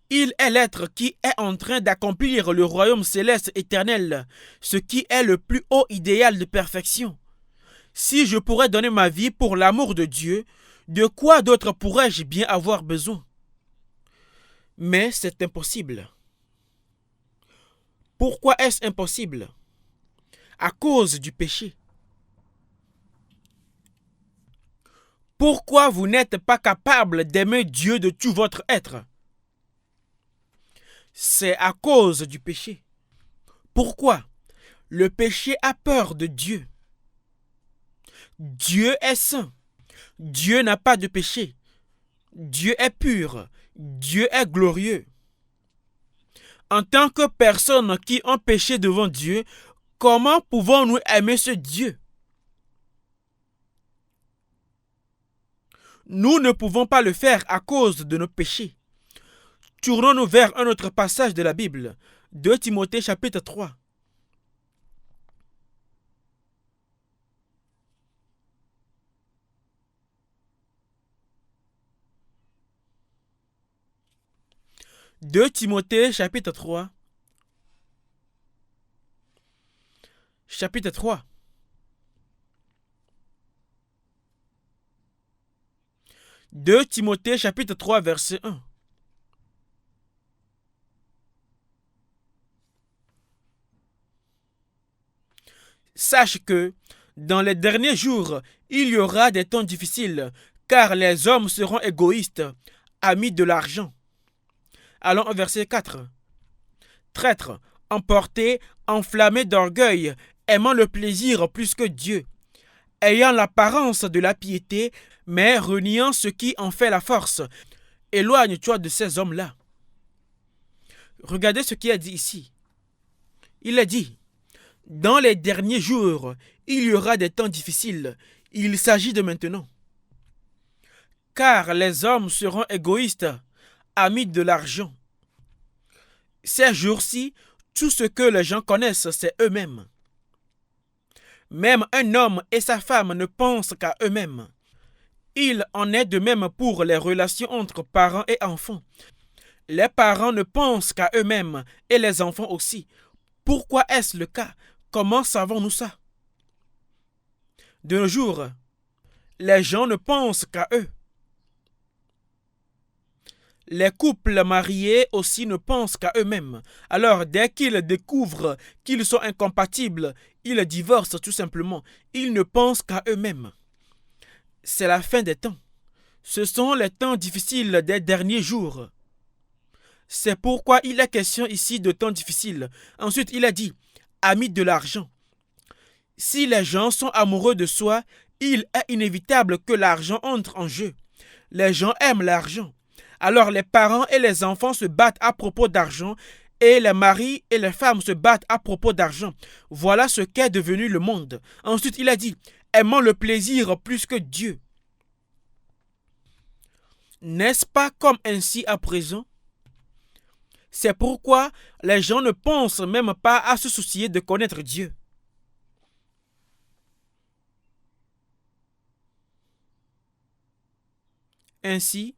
Il est l'être qui est en train d'accomplir le royaume céleste éternel, ce qui est le plus haut idéal de perfection. Si je pourrais donner ma vie pour l'amour de Dieu, de quoi d'autre pourrais-je bien avoir besoin? Mais c'est impossible. Pourquoi est-ce impossible? À cause du péché. Pourquoi vous n'êtes pas capable d'aimer Dieu de tout votre être? C'est à cause du péché. Pourquoi? Le péché a peur de Dieu. Dieu est saint. Dieu n'a pas de péché. Dieu est pur. Dieu est glorieux. En tant que personnes qui ont péché devant Dieu, comment pouvons-nous aimer ce Dieu? Nous ne pouvons pas le faire à cause de nos péchés. Tournons-nous vers un autre passage de la Bible, 2 Timothée chapitre 3. « 2 Timothée chapitre 3. Chapitre 3. « 2 Timothée chapitre 3 verset 1. Sache que, dans les derniers jours, il y aura des temps difficiles, car les hommes seront égoïstes, amis de l'argent. Allons au verset 4. Traîtres, emportés, enflammés d'orgueil, aimant le plaisir plus que Dieu, ayant l'apparence de la piété, mais reniant ce qui en fait la force. Éloigne-toi de ces hommes-là. Regardez ce qu'il a dit ici. Il a dit, dans les derniers jours, il y aura des temps difficiles. Il s'agit de maintenant. Car les hommes seront égoïstes, amis de l'argent. Ces jours-ci, tout ce que les gens connaissent, c'est eux-mêmes. Même un homme et sa femme ne pensent qu'à eux-mêmes. Il en est de même pour les relations entre parents et enfants. Les parents ne pensent qu'à eux-mêmes et les enfants aussi. Pourquoi est-ce le cas? Comment savons-nous ça? De nos jours, les gens ne pensent qu'à eux. Les couples mariés aussi ne pensent qu'à eux-mêmes. Alors, dès qu'ils découvrent qu'ils sont incompatibles, ils divorcent tout simplement. Ils ne pensent qu'à eux-mêmes. C'est la fin des temps. Ce sont les temps difficiles des derniers jours. C'est pourquoi il est question ici de temps difficiles. Ensuite, il a dit, amis de l'argent. Si les gens sont amoureux de soi, il est inévitable que l'argent entre en jeu. Les gens aiment l'argent. Alors les parents et les enfants se battent à propos d'argent et les maris et les femmes se battent à propos d'argent. Voilà ce qu'est devenu le monde. Ensuite, il a dit, aimant le plaisir plus que Dieu. N'est-ce pas comme ainsi à présent? C'est pourquoi les gens ne pensent même pas à se soucier de connaître Dieu. Ainsi,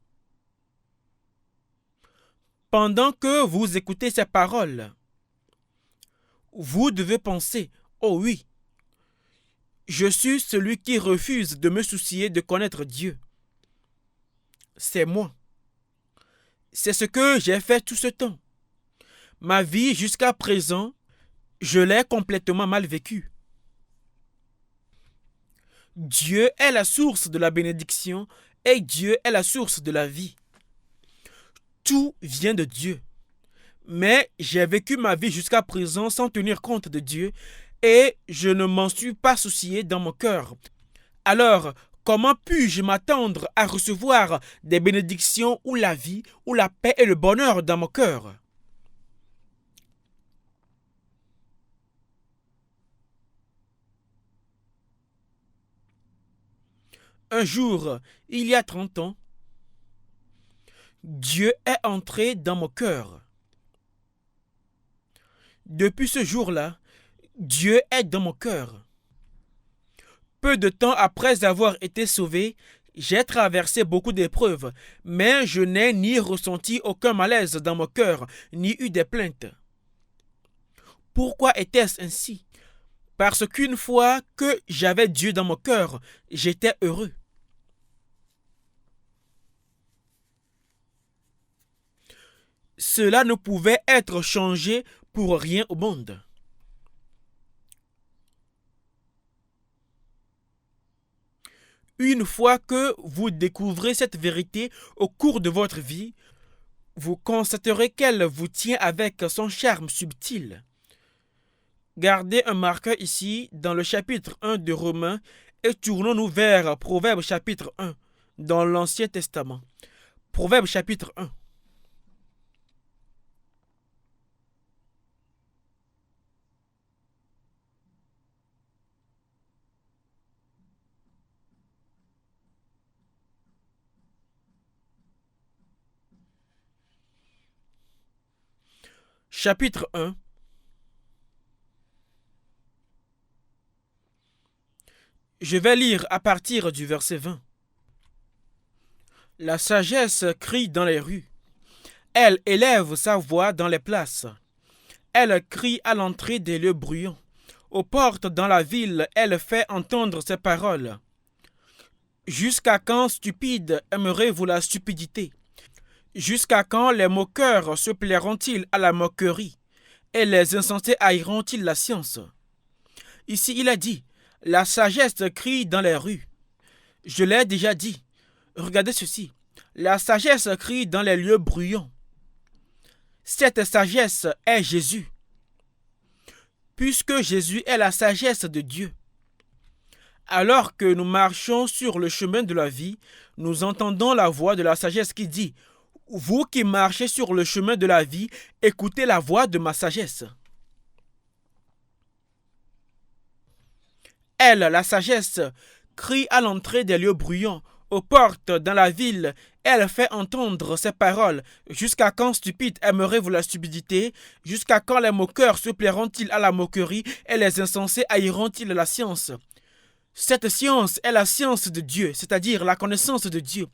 pendant que vous écoutez ces paroles, vous devez penser, oh oui, je suis celui qui refuse de me soucier de connaître Dieu. C'est moi. C'est ce que j'ai fait tout ce temps. Ma vie jusqu'à présent, je l'ai complètement mal vécue. Dieu est la source de la bénédiction et Dieu est la source de la vie. Tout vient de Dieu. Mais j'ai vécu ma vie jusqu'à présent sans tenir compte de Dieu et je ne m'en suis pas soucié dans mon cœur. Alors, comment puis-je m'attendre à recevoir des bénédictions ou la vie, ou la paix et le bonheur dans mon cœur? Un jour, il y a 30 ans, Dieu est entré dans mon cœur. Depuis ce jour-là, Dieu est dans mon cœur. Peu de temps après avoir été sauvé, J'ai traversé beaucoup d'épreuves, mais je n'ai ni ressenti aucun malaise dans mon cœur, ni eu des plaintes. Pourquoi était-ce ainsi? Parce qu'une fois que j'avais Dieu dans mon cœur, j'étais heureux. Cela ne pouvait être changé pour rien au monde. Une fois que vous découvrez cette vérité au cours de votre vie, vous constaterez qu'elle vous tient avec son charme subtil. Gardez un marqueur ici dans le chapitre 1 de Romains et tournons-nous vers Proverbes chapitre 1 dans l'Ancien Testament. Proverbes chapitre 1. Chapitre 1. Je vais lire à partir du verset 20. La sagesse crie dans les rues. Elle élève sa voix dans les places. Elle crie à l'entrée des lieux bruyants. Aux portes dans la ville, elle fait entendre ses paroles. Jusqu'à quand, stupides, aimerez-vous la stupidité? Jusqu'à quand les moqueurs se plairont-ils à la moquerie? Et les insensés haïront-ils la science? Ici, il a dit, la sagesse crie dans les rues. Je l'ai déjà dit. Regardez ceci. La sagesse crie dans les lieux bruyants. Cette sagesse est Jésus. Puisque Jésus est la sagesse de Dieu. Alors que nous marchons sur le chemin de la vie, nous entendons la voix de la sagesse qui dit « Vous qui marchez sur le chemin de la vie, écoutez la voix de ma sagesse. » Elle, la sagesse, crie à l'entrée des lieux bruyants, aux portes dans la ville, elle fait entendre ses paroles. Jusqu'à quand, stupides, aimerez-vous la stupidité? Jusqu'à quand les moqueurs se plairont-ils à la moquerie et les insensés haïront-ils la science? Cette science est la science de Dieu, c'est-à-dire la connaissance de Dieu.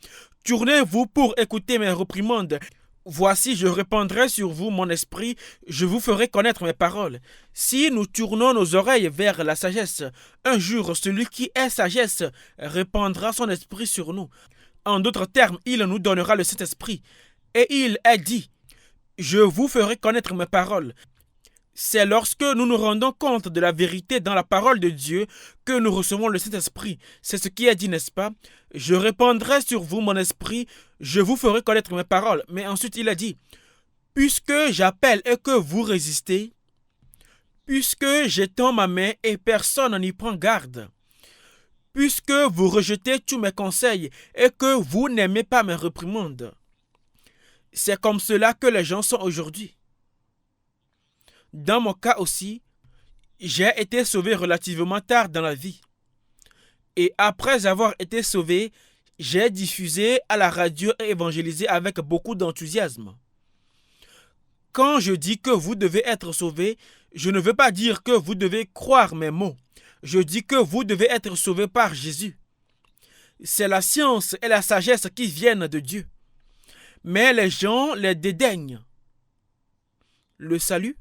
Tournez-vous pour écouter mes réprimandes. Voici, je répandrai sur vous mon esprit, je vous ferai connaître mes paroles. Si nous tournons nos oreilles vers la sagesse, un jour, celui qui est sagesse répandra son esprit sur nous. En d'autres termes, il nous donnera le Saint-Esprit. Et il est dit, je vous ferai connaître mes paroles. C'est lorsque nous nous rendons compte de la vérité dans la parole de Dieu que nous recevons le Saint-Esprit. C'est ce qui est dit, n'est-ce pas? Je répandrai sur vous mon esprit, je vous ferai connaître mes paroles. Mais ensuite il a dit, puisque j'appelle et que vous résistez, puisque j'étends ma main et personne n'y prend garde, puisque vous rejetez tous mes conseils et que vous n'aimez pas mes réprimandes. C'est comme cela que les gens sont aujourd'hui. Dans mon cas aussi, j'ai été sauvé relativement tard dans la vie. Et après avoir été sauvé, j'ai diffusé à la radio et évangélisé avec beaucoup d'enthousiasme. Quand je dis que vous devez être sauvé, je ne veux pas dire que vous devez croire mes mots. Je dis que vous devez être sauvé par Jésus. C'est la science et la sagesse qui viennent de Dieu. Mais les gens les dédaignent. Le salut?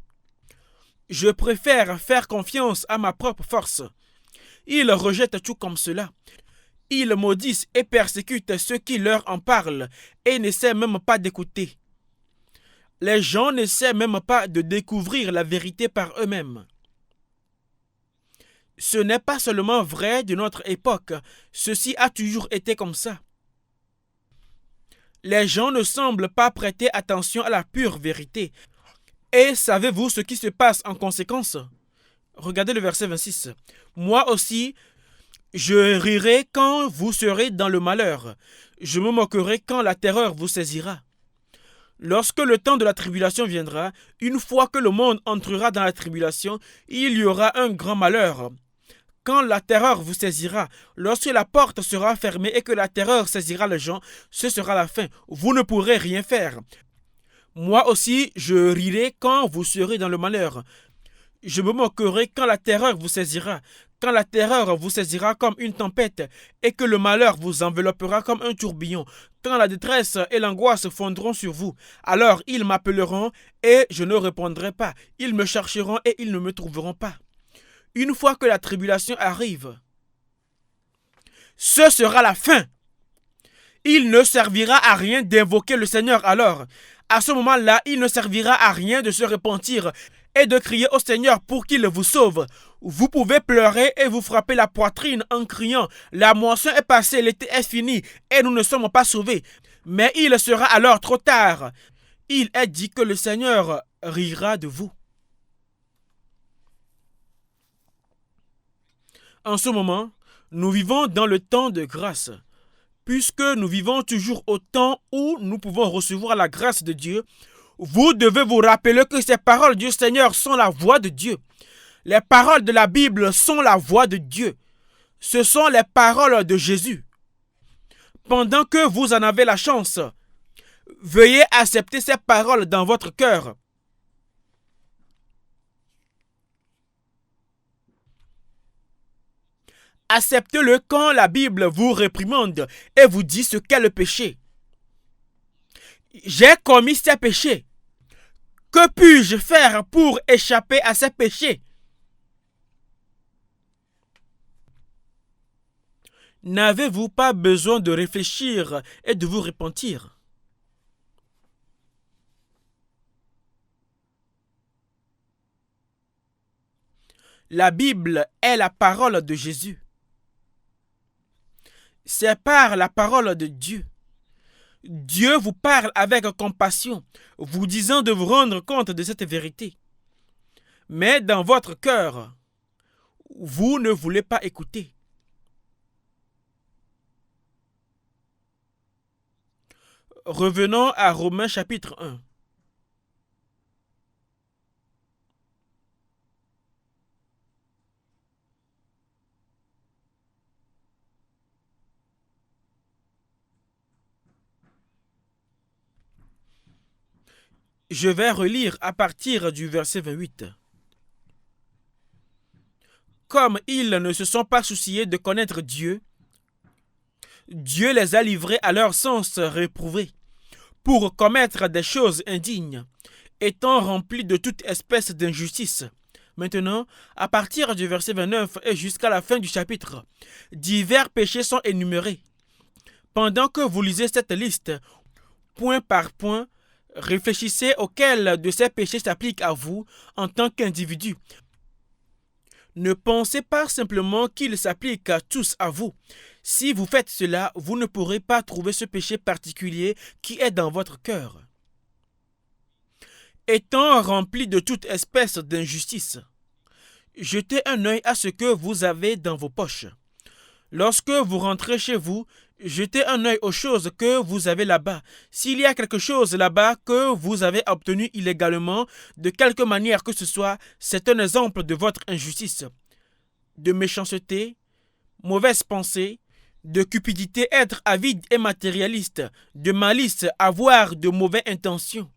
Je préfère faire confiance à ma propre force. Ils rejettent tout comme cela. Ils maudissent et persécutent ceux qui leur en parlent et n'essaient même pas d'écouter. Les gens n'essaient même pas de découvrir la vérité par eux-mêmes. Ce n'est pas seulement vrai de notre époque, ceci a toujours été comme ça. Les gens ne semblent pas prêter attention à la pure vérité. Et savez-vous ce qui se passe en conséquence? Regardez le verset 26. Moi aussi, je rirai quand vous serez dans le malheur. Je me moquerai quand la terreur vous saisira. Lorsque le temps de la tribulation viendra, une fois que le monde entrera dans la tribulation, il y aura un grand malheur. Quand la terreur vous saisira, lorsque la porte sera fermée et que la terreur saisira les gens, ce sera la fin. Vous ne pourrez rien faire. Moi aussi, je rirai quand vous serez dans le malheur. Je me moquerai quand la terreur vous saisira, quand la terreur vous saisira comme une tempête et que le malheur vous enveloppera comme un tourbillon, quand la détresse et l'angoisse fondront sur vous. Alors ils m'appelleront et je ne répondrai pas. Ils me chercheront et ils ne me trouveront pas. Une fois que la tribulation arrive, ce sera la fin. Il ne servira à rien d'invoquer le Seigneur alors. À ce moment-là, il ne servira à rien de se repentir et de crier au Seigneur pour qu'il vous sauve. Vous pouvez pleurer et vous frapper la poitrine en criant « La moisson est passée, l'été est fini et nous ne sommes pas sauvés. » Mais il sera alors trop tard. Il est dit que le Seigneur rira de vous. En ce moment, nous vivons dans le temps de grâce. Puisque nous vivons toujours au temps où nous pouvons recevoir la grâce de Dieu, vous devez vous rappeler que ces paroles du Seigneur sont la voix de Dieu. Les paroles de la Bible sont la voix de Dieu. Ce sont les paroles de Jésus. Pendant que vous en avez la chance, veuillez accepter ces paroles dans votre cœur. Acceptez-le quand la Bible vous réprimande et vous dit ce qu'est le péché. J'ai commis ces péchés. Que puis-je faire pour échapper à ces péchés? N'avez-vous pas besoin de réfléchir et de vous repentir? La Bible est la parole de Jésus. C'est par la parole de Dieu. Dieu vous parle avec compassion, vous disant de vous rendre compte de cette vérité. Mais dans votre cœur, vous ne voulez pas écouter. Revenons à Romains chapitre 1. Je vais relire à partir du verset 28. Comme ils ne se sont pas souciés de connaître Dieu, Dieu les a livrés à leur sens réprouvé pour commettre des choses indignes, étant remplis de toute espèce d'injustice. Maintenant, à partir du verset 29 et jusqu'à la fin du chapitre, divers péchés sont énumérés. Pendant que vous lisez cette liste, point par point, réfléchissez auquel de ces péchés s'applique à vous en tant qu'individu. Ne pensez pas simplement qu'ils s'appliquent à tous à vous. Si vous faites cela, vous ne pourrez pas trouver ce péché particulier qui est dans votre cœur. Étant rempli de toute espèce d'injustice, jetez un œil à ce que vous avez dans vos poches. Lorsque vous rentrez chez vous, jetez un œil aux choses que vous avez là-bas. S'il y a quelque chose là-bas que vous avez obtenu illégalement, de quelque manière que ce soit, c'est un exemple de votre injustice, de méchanceté, mauvaise pensée, de cupidité, être avide et matérialiste, de malice, avoir de mauvaises intentions.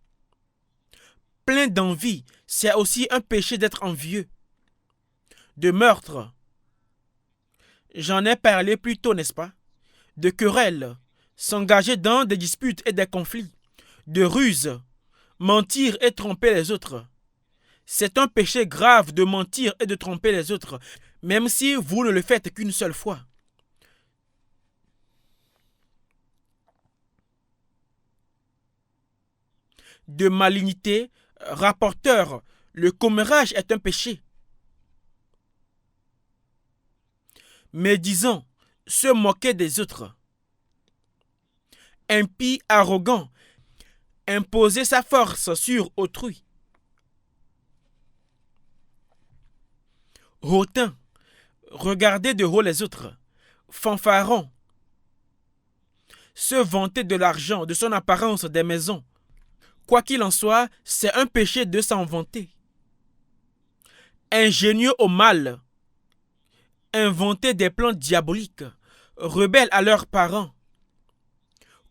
Plein d'envie, c'est aussi un péché d'être envieux. De meurtre, j'en ai parlé plus tôt, n'est-ce pas? De querelles, s'engager dans des disputes et des conflits, de ruse, mentir et tromper les autres. C'est un péché grave de mentir et de tromper les autres, même si vous ne le faites qu'une seule fois. De malignité, rapporteur, le commérage est un péché. Médisant, se moquer des autres. Impie, arrogant, imposer sa force sur autrui. Hautain, regarder de haut les autres. Fanfaron, se vanter de l'argent, de son apparence des maisons. Quoi qu'il en soit, c'est un péché de s'en vanter. Ingénieux au mal, inventer des plans diaboliques, rebelles à leurs parents,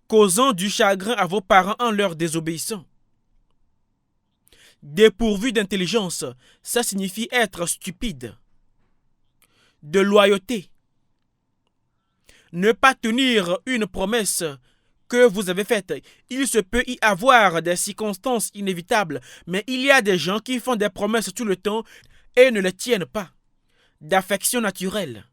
causant du chagrin à vos parents en leur désobéissant. Dépourvu d'intelligence, ça signifie être stupide. De loyauté. Ne pas tenir une promesse que vous avez faite. Il se peut y avoir des circonstances inévitables, mais il y a des gens qui font des promesses tout le temps et ne les tiennent pas. D'affection naturelle.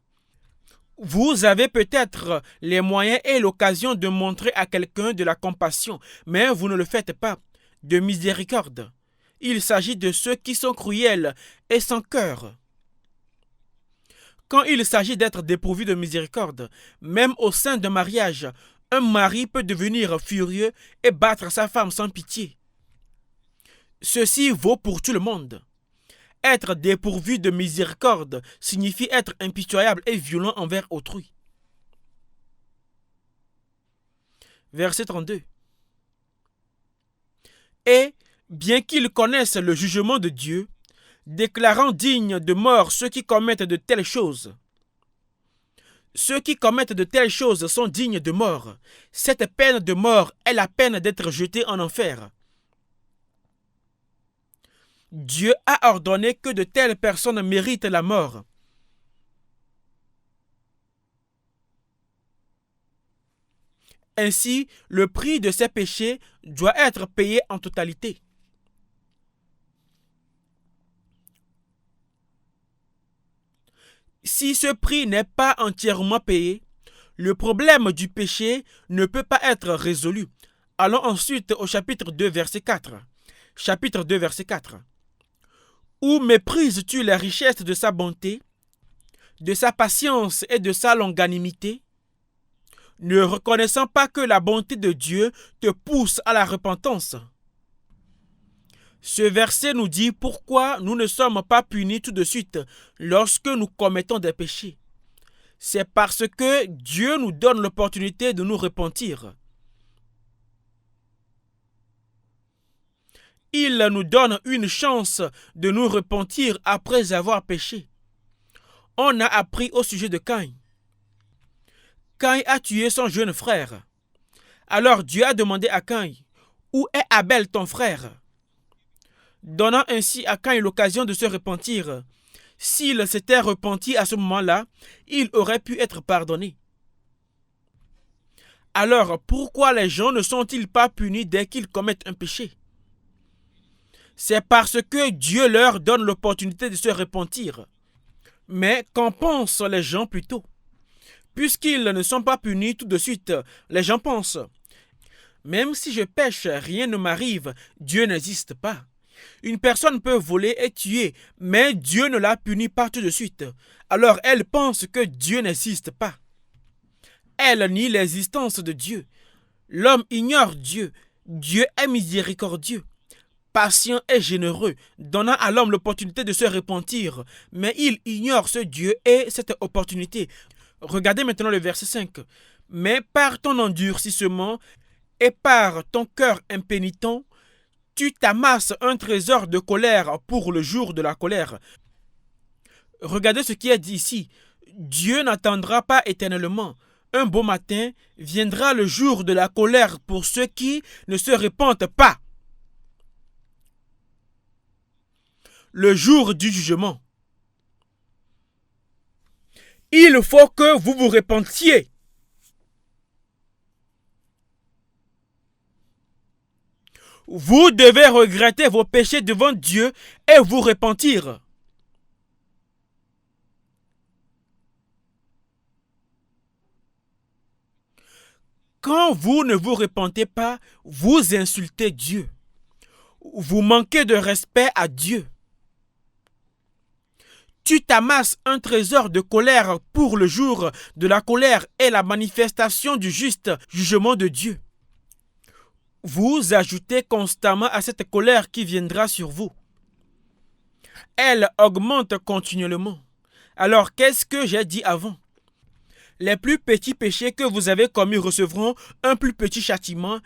Vous avez peut-être les moyens et l'occasion de montrer à quelqu'un de la compassion, mais vous ne le faites pas. De miséricorde. Il s'agit de ceux qui sont cruels et sans cœur. Quand il s'agit d'être dépourvu de miséricorde, même au sein d'un mariage, un mari peut devenir furieux et battre sa femme sans pitié. Ceci vaut pour tout le monde. Être dépourvu de miséricorde signifie être impitoyable et violent envers autrui. Verset 32. Et, bien qu'ils connaissent le jugement de Dieu, déclarant dignes de mort ceux qui commettent de telles choses. Ceux qui commettent de telles choses sont dignes de mort. Cette peine de mort est la peine d'être jeté en enfer. Dieu a ordonné que de telles personnes méritent la mort. Ainsi, le prix de ces péchés doit être payé en totalité. Si ce prix n'est pas entièrement payé, le problème du péché ne peut pas être résolu. Allons ensuite au chapitre 2, verset 4. Chapitre 2, verset 4. Où méprises-tu les richesses de sa bonté, de sa patience et de sa longanimité, ne reconnaissant pas que la bonté de Dieu te pousse à la repentance? Ce verset nous dit pourquoi nous ne sommes pas punis tout de suite lorsque nous commettons des péchés. C'est parce que Dieu nous donne l'opportunité de nous repentir. Il nous donne une chance de nous repentir après avoir péché. On a appris au sujet de Caïn. Caïn a tué son jeune frère. Alors Dieu a demandé à Caïn, « Où est Abel ton frère ?» Donnant ainsi à Caïn l'occasion de se repentir. S'il s'était repenti à ce moment-là, il aurait pu être pardonné. Alors, pourquoi les gens ne sont-ils pas punis dès qu'ils commettent un péché? C'est parce que Dieu leur donne l'opportunité de se repentir. Mais qu'en pensent les gens plutôt? Puisqu'ils ne sont pas punis tout de suite, les gens pensent, même si je pêche, rien ne m'arrive, Dieu n'existe pas. Une personne peut voler et tuer, mais Dieu ne la punit pas tout de suite. Alors elle pense que Dieu n'existe pas. Elle nie l'existence de Dieu. L'homme ignore Dieu. Dieu est miséricordieux, patient et généreux, donnant à l'homme l'opportunité de se repentir. Mais il ignore ce Dieu et cette opportunité. Regardez maintenant le verset 5. Mais par ton endurcissement et par ton cœur impénitent, tu t'amasses un trésor de colère pour le jour de la colère. Regardez ce qui est dit ici. Dieu n'attendra pas éternellement. Un beau matin viendra le jour de la colère pour ceux qui ne se repentent pas. Le jour du jugement. Il faut que vous vous repentiez. Vous devez regretter vos péchés devant Dieu et vous repentir. Quand vous ne vous repentez pas, vous insultez Dieu. Vous manquez de respect à Dieu. Tu t'amasses un trésor de colère pour le jour de la colère et la manifestation du juste jugement de Dieu. Vous ajoutez constamment à cette colère qui viendra sur vous. Elle augmente continuellement. Alors, qu'est-ce que j'ai dit avant? Les plus petits péchés que vous avez commis recevront un plus petit châtiment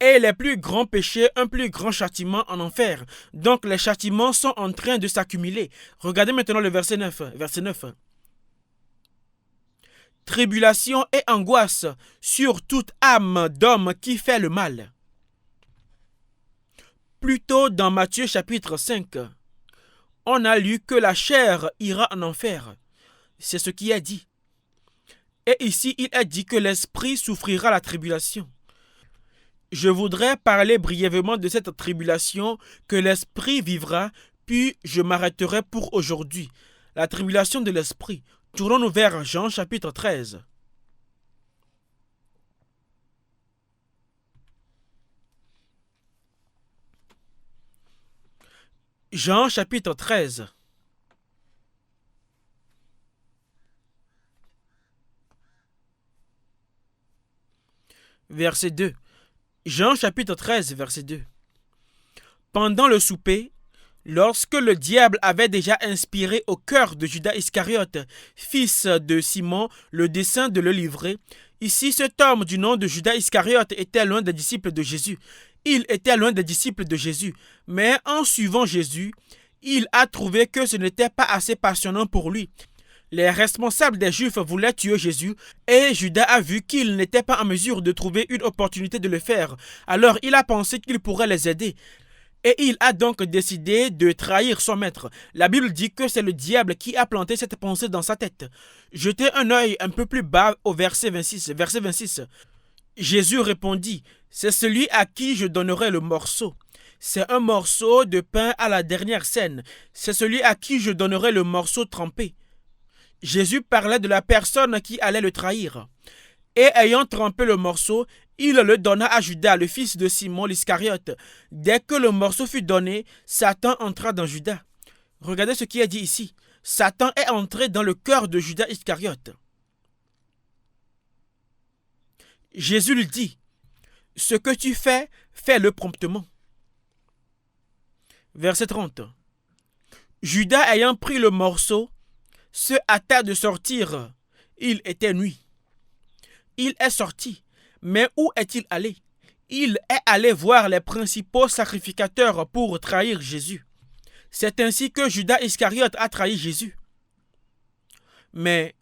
et les plus grands péchés un plus grand châtiment en enfer. Donc, les châtiments sont en train de s'accumuler. Regardez maintenant le verset 9. Verset 9. Tribulation et angoisse sur toute âme d'homme qui fait le mal. Plus tôt dans Matthieu chapitre 5, on a lu que la chair ira en enfer. C'est ce qui est dit. Et ici, il est dit que l'esprit souffrira la tribulation. Je voudrais parler brièvement de cette tribulation que l'esprit vivra, puis je m'arrêterai pour aujourd'hui. La tribulation de l'esprit. Tournons-nous vers Jean chapitre 13. Jean chapitre 13. Verset 2. Jean chapitre 13, verset 2. Pendant le souper, lorsque le diable avait déjà inspiré au cœur de Judas Iscariote, fils de Simon, le dessein de le livrer, ici cet homme du nom de Judas Iscariote était loin des disciples de Jésus. Il était loin des disciples de Jésus, mais en suivant Jésus, il a trouvé que ce n'était pas assez passionnant pour lui. Les responsables des Juifs voulaient tuer Jésus et Judas a vu qu'il n'était pas en mesure de trouver une opportunité de le faire. Alors il a pensé qu'il pourrait les aider. Et il a donc décidé de trahir son maître. La Bible dit que c'est le diable qui a planté cette pensée dans sa tête. Jetez un œil un peu plus bas au verset 26. Verset 26. Jésus répondit, « C'est celui à qui je donnerai le morceau. C'est un morceau de pain à la dernière scène. C'est celui à qui je donnerai le morceau trempé. » Jésus parlait de la personne qui allait le trahir. Et ayant trempé le morceau, il le donna à Judas, le fils de Simon l'Iscariote. Dès que le morceau fut donné, Satan entra dans Judas. Regardez ce qui est dit ici. Satan est entré dans le cœur de Judas Iscariote. Jésus lui dit, « Ce que tu fais, fais-le promptement. » Verset 30. Judas ayant pris le morceau, se hâta de sortir. Il était nuit. Il est sorti. Mais où est-il allé? Il est allé voir les principaux sacrificateurs pour trahir Jésus. C'est ainsi que Judas Iscariote a trahi Jésus. Mais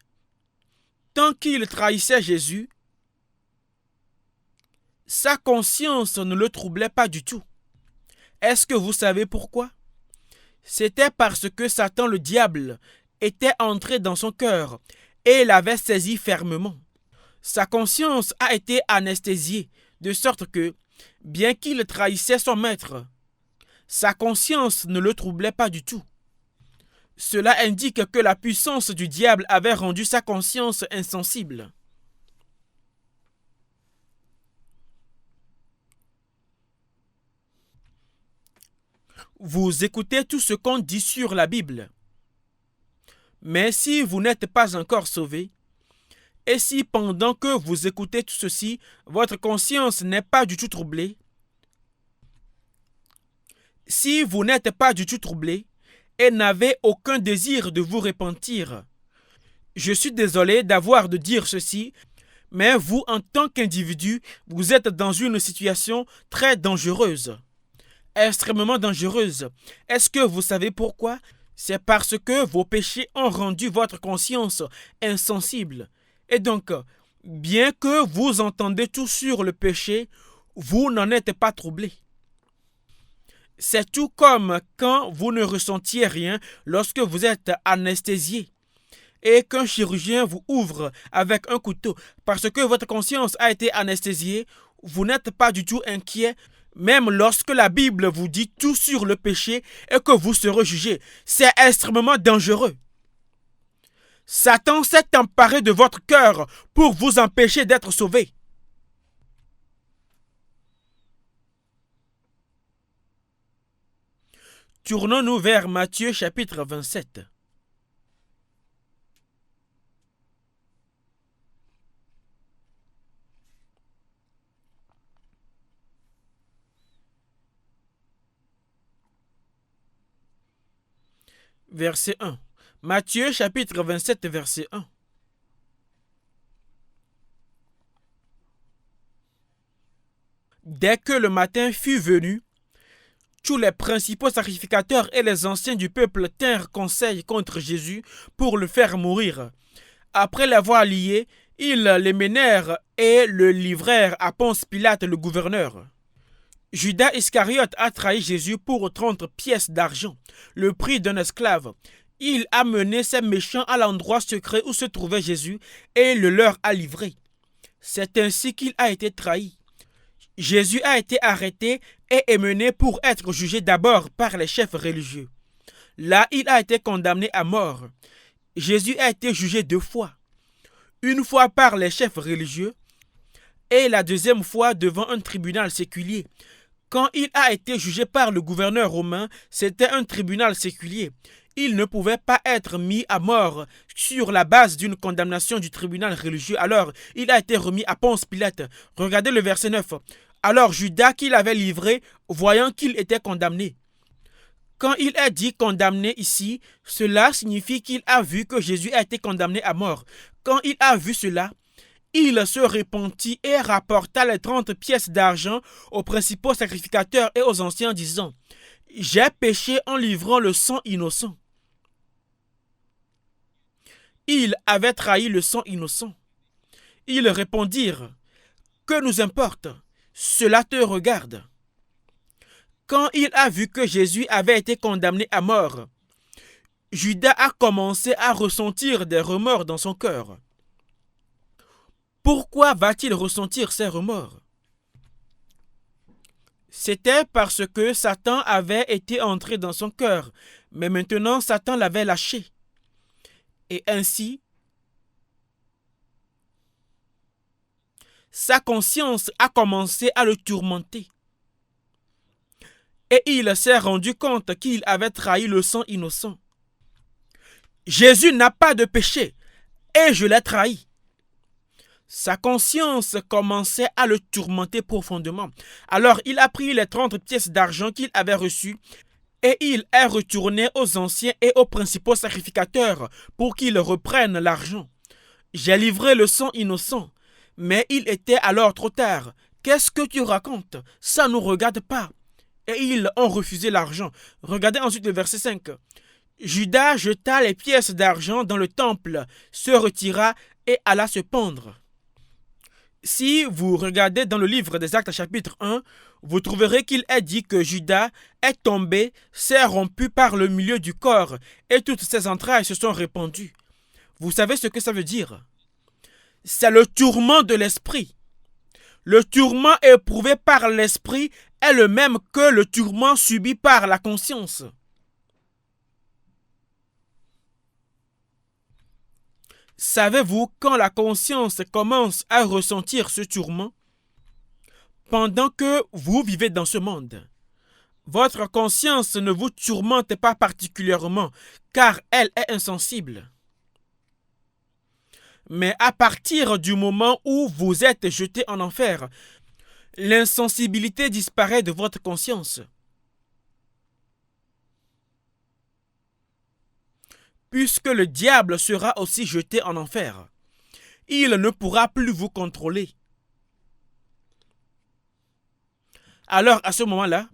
tant qu'il trahissait Jésus, sa conscience ne le troublait pas du tout. Est-ce que vous savez pourquoi? C'était parce que Satan le diable était entré dans son cœur et l'avait saisi fermement. Sa conscience a été anesthésiée, de sorte que, bien qu'il trahissait son maître, sa conscience ne le troublait pas du tout. Cela indique que la puissance du diable avait rendu sa conscience insensible. Vous écoutez tout ce qu'on dit sur la Bible. Mais si vous n'êtes pas encore sauvé, et si pendant que vous écoutez tout ceci, votre conscience n'est pas du tout troublée, si vous n'êtes pas du tout troublé et n'avez aucun désir de vous repentir, je suis désolé d'avoir de dire ceci, mais vous, en tant qu'individu, vous êtes dans une situation très dangereuse, extrêmement dangereuse. Est-ce que vous savez pourquoi? C'est parce que vos péchés ont rendu votre conscience insensible. Et donc, bien que vous entendez tout sur le péché, vous n'en êtes pas troublé. C'est tout comme quand vous ne ressentiez rien lorsque vous êtes anesthésié et qu'un chirurgien vous ouvre avec un couteau. Parce que votre conscience a été anesthésiée, vous n'êtes pas du tout inquiet, même lorsque la Bible vous dit tout sur le péché et que vous serez jugé. C'est extrêmement dangereux. Satan s'est emparé de votre cœur pour vous empêcher d'être sauvé. Tournons-nous vers Matthieu chapitre 27. Verset 1. Matthieu chapitre 27, verset 1. Dès que le matin fut venu, tous les principaux sacrificateurs et les anciens du peuple tinrent conseil contre Jésus pour le faire mourir. Après l'avoir lié, ils l'émenèrent et le livrèrent à Ponce Pilate le gouverneur. Judas Iscariote a trahi Jésus pour 30 pièces d'argent, le prix d'un esclave. Il a mené ces méchants à l'endroit secret où se trouvait Jésus et le leur a livré. C'est ainsi qu'il a été trahi. Jésus a été arrêté et emmené pour être jugé d'abord par les chefs religieux. Là, il a été condamné à mort. Jésus a été jugé 2 fois. Une fois par les chefs religieux et la deuxième fois devant un tribunal séculier. Quand il a été jugé par le gouverneur romain, c'était un tribunal séculier. Il ne pouvait pas être mis à mort sur la base d'une condamnation du tribunal religieux. Alors, il a été remis à Ponce Pilate. Regardez le verset 9. Alors Judas, qui l'avait livré, voyant qu'il était condamné. Quand il est dit condamné ici, cela signifie qu'il a vu que Jésus a été condamné à mort. Quand il a vu cela, il se repentit et rapporta les 30 pièces d'argent aux principaux sacrificateurs et aux anciens, disant « J'ai péché en livrant le sang innocent. » Il avait trahi le sang innocent. Ils répondirent « Que nous importe? Cela te regarde. » Quand il a vu que Jésus avait été condamné à mort, Judas a commencé à ressentir des remords dans son cœur. Pourquoi va-t-il ressentir ces remords? C'était parce que Satan avait été entré dans son cœur, mais maintenant Satan l'avait lâché. Et ainsi, sa conscience a commencé à le tourmenter. Et il s'est rendu compte qu'il avait trahi le sang innocent. Jésus n'a pas de péché et je l'ai trahi. Sa conscience commençait à le tourmenter profondément. Alors il a pris les 30 pièces d'argent qu'il avait reçues et il est retourné aux anciens et aux principaux sacrificateurs pour qu'ils reprennent l'argent. J'ai livré le sang innocent, mais il était alors trop tard. Qu'est-ce que tu racontes? Ça ne nous regarde pas. Et ils ont refusé l'argent. Regardez ensuite le verset 5. Judas jeta les pièces d'argent dans le temple, se retira et alla se pendre. Si vous regardez dans le livre des Actes chapitre 1, vous trouverez qu'il est dit que Judas est tombé, s'est rompu par le milieu du corps et toutes ses entrailles se sont répandues. Vous savez ce que ça veut dire? C'est le tourment de l'esprit. Le tourment éprouvé par l'esprit est le même que le tourment subi par la conscience. Savez-vous quand la conscience commence à ressentir ce tourment? Pendant que vous vivez dans ce monde. Votre conscience ne vous tourmente pas particulièrement car elle est insensible. Mais à partir du moment où vous êtes jeté en enfer, l'insensibilité disparaît de votre conscience. Puisque le diable sera aussi jeté en enfer, il ne pourra plus vous contrôler. Alors à ce moment-là,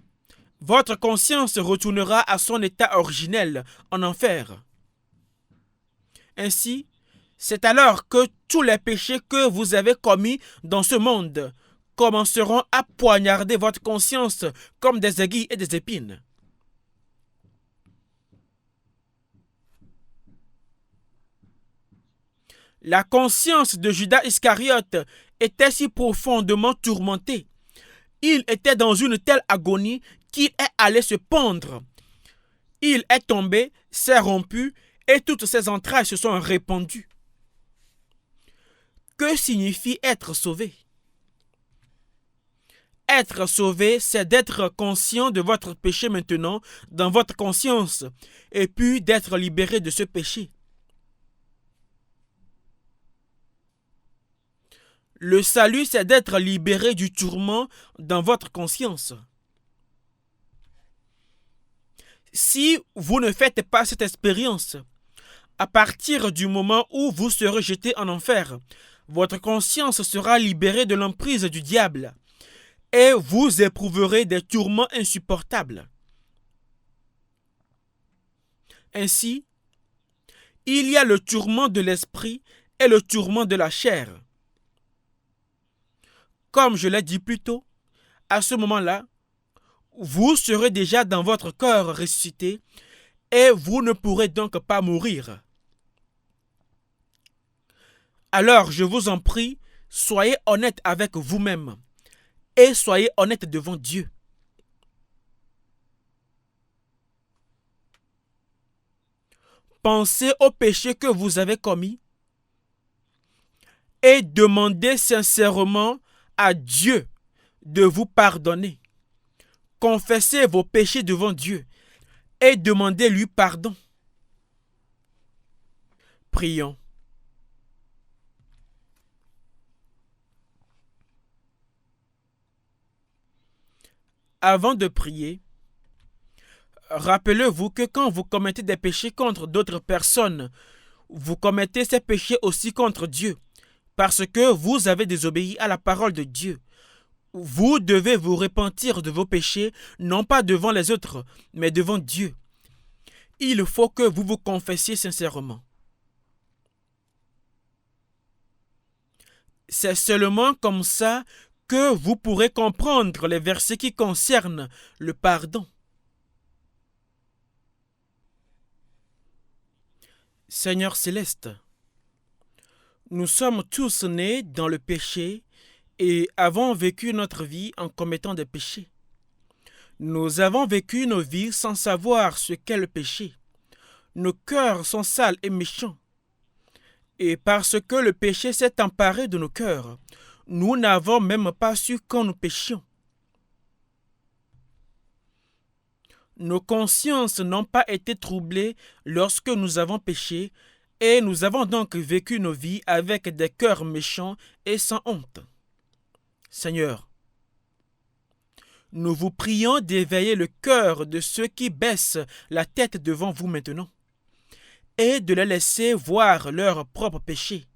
votre conscience retournera à son état originel en enfer. Ainsi, c'est alors que tous les péchés que vous avez commis dans ce monde commenceront à poignarder votre conscience comme des aiguilles et des épines. La conscience de Judas Iscariote était si profondément tourmentée. Il était dans une telle agonie qu'il est allé se pendre. Il est tombé, s'est rompu et toutes ses entrailles se sont répandues. Que signifie être sauvé? Être sauvé, c'est d'être conscient de votre péché maintenant dans votre conscience et puis d'être libéré de ce péché. Le salut, c'est d'être libéré du tourment dans votre conscience. Si vous ne faites pas cette expérience, à partir du moment où vous serez jeté en enfer, votre conscience sera libérée de l'emprise du diable et vous éprouverez des tourments insupportables. Ainsi, il y a le tourment de l'esprit et le tourment de la chair. Comme je l'ai dit plus tôt, à ce moment-là, vous serez déjà dans votre corps ressuscité et vous ne pourrez donc pas mourir. Alors, je vous en prie, soyez honnête avec vous-même et soyez honnête devant Dieu. Pensez au péché que vous avez commis et demandez sincèrement à Dieu de vous pardonner. Confessez vos péchés devant Dieu et demandez-lui pardon. Prions. Avant de prier, rappelez-vous que quand vous commettez des péchés contre d'autres personnes, vous commettez ces péchés aussi contre Dieu, parce que vous avez désobéi à la parole de Dieu. Vous devez vous repentir de vos péchés, non pas devant les autres, mais devant Dieu. Il faut que vous vous confessiez sincèrement. C'est seulement comme ça que vous pourrez comprendre les versets qui concernent le pardon. Seigneur céleste, nous sommes tous nés dans le péché et avons vécu notre vie en commettant des péchés. Nous avons vécu nos vies sans savoir ce qu'est le péché. Nos cœurs sont sales et méchants. Et parce que le péché s'est emparé de nos cœurs, nous n'avons même pas su quand nous péchions. Nos consciences n'ont pas été troublées lorsque nous avons péché, et nous avons donc vécu nos vies avec des cœurs méchants et sans honte. Seigneur, nous vous prions d'éveiller le cœur de ceux qui baissent la tête devant vous maintenant et de les laisser voir leurs propres péchés.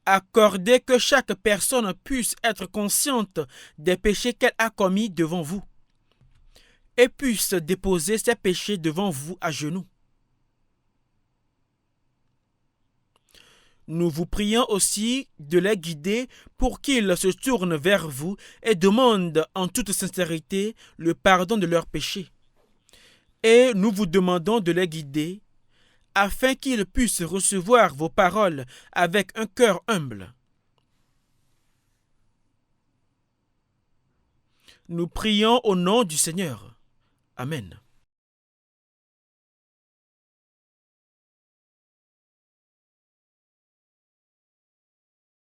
Accordez que chaque personne puisse être consciente des péchés qu'elle a commis devant vous et puisse déposer ses péchés devant vous à genoux. Nous vous prions aussi de les guider pour qu'ils se tournent vers vous et demandent en toute sincérité le pardon de leurs péchés. Et nous vous demandons de les guider afin qu'ils puissent recevoir vos paroles avec un cœur humble. Nous prions au nom du Seigneur. Amen.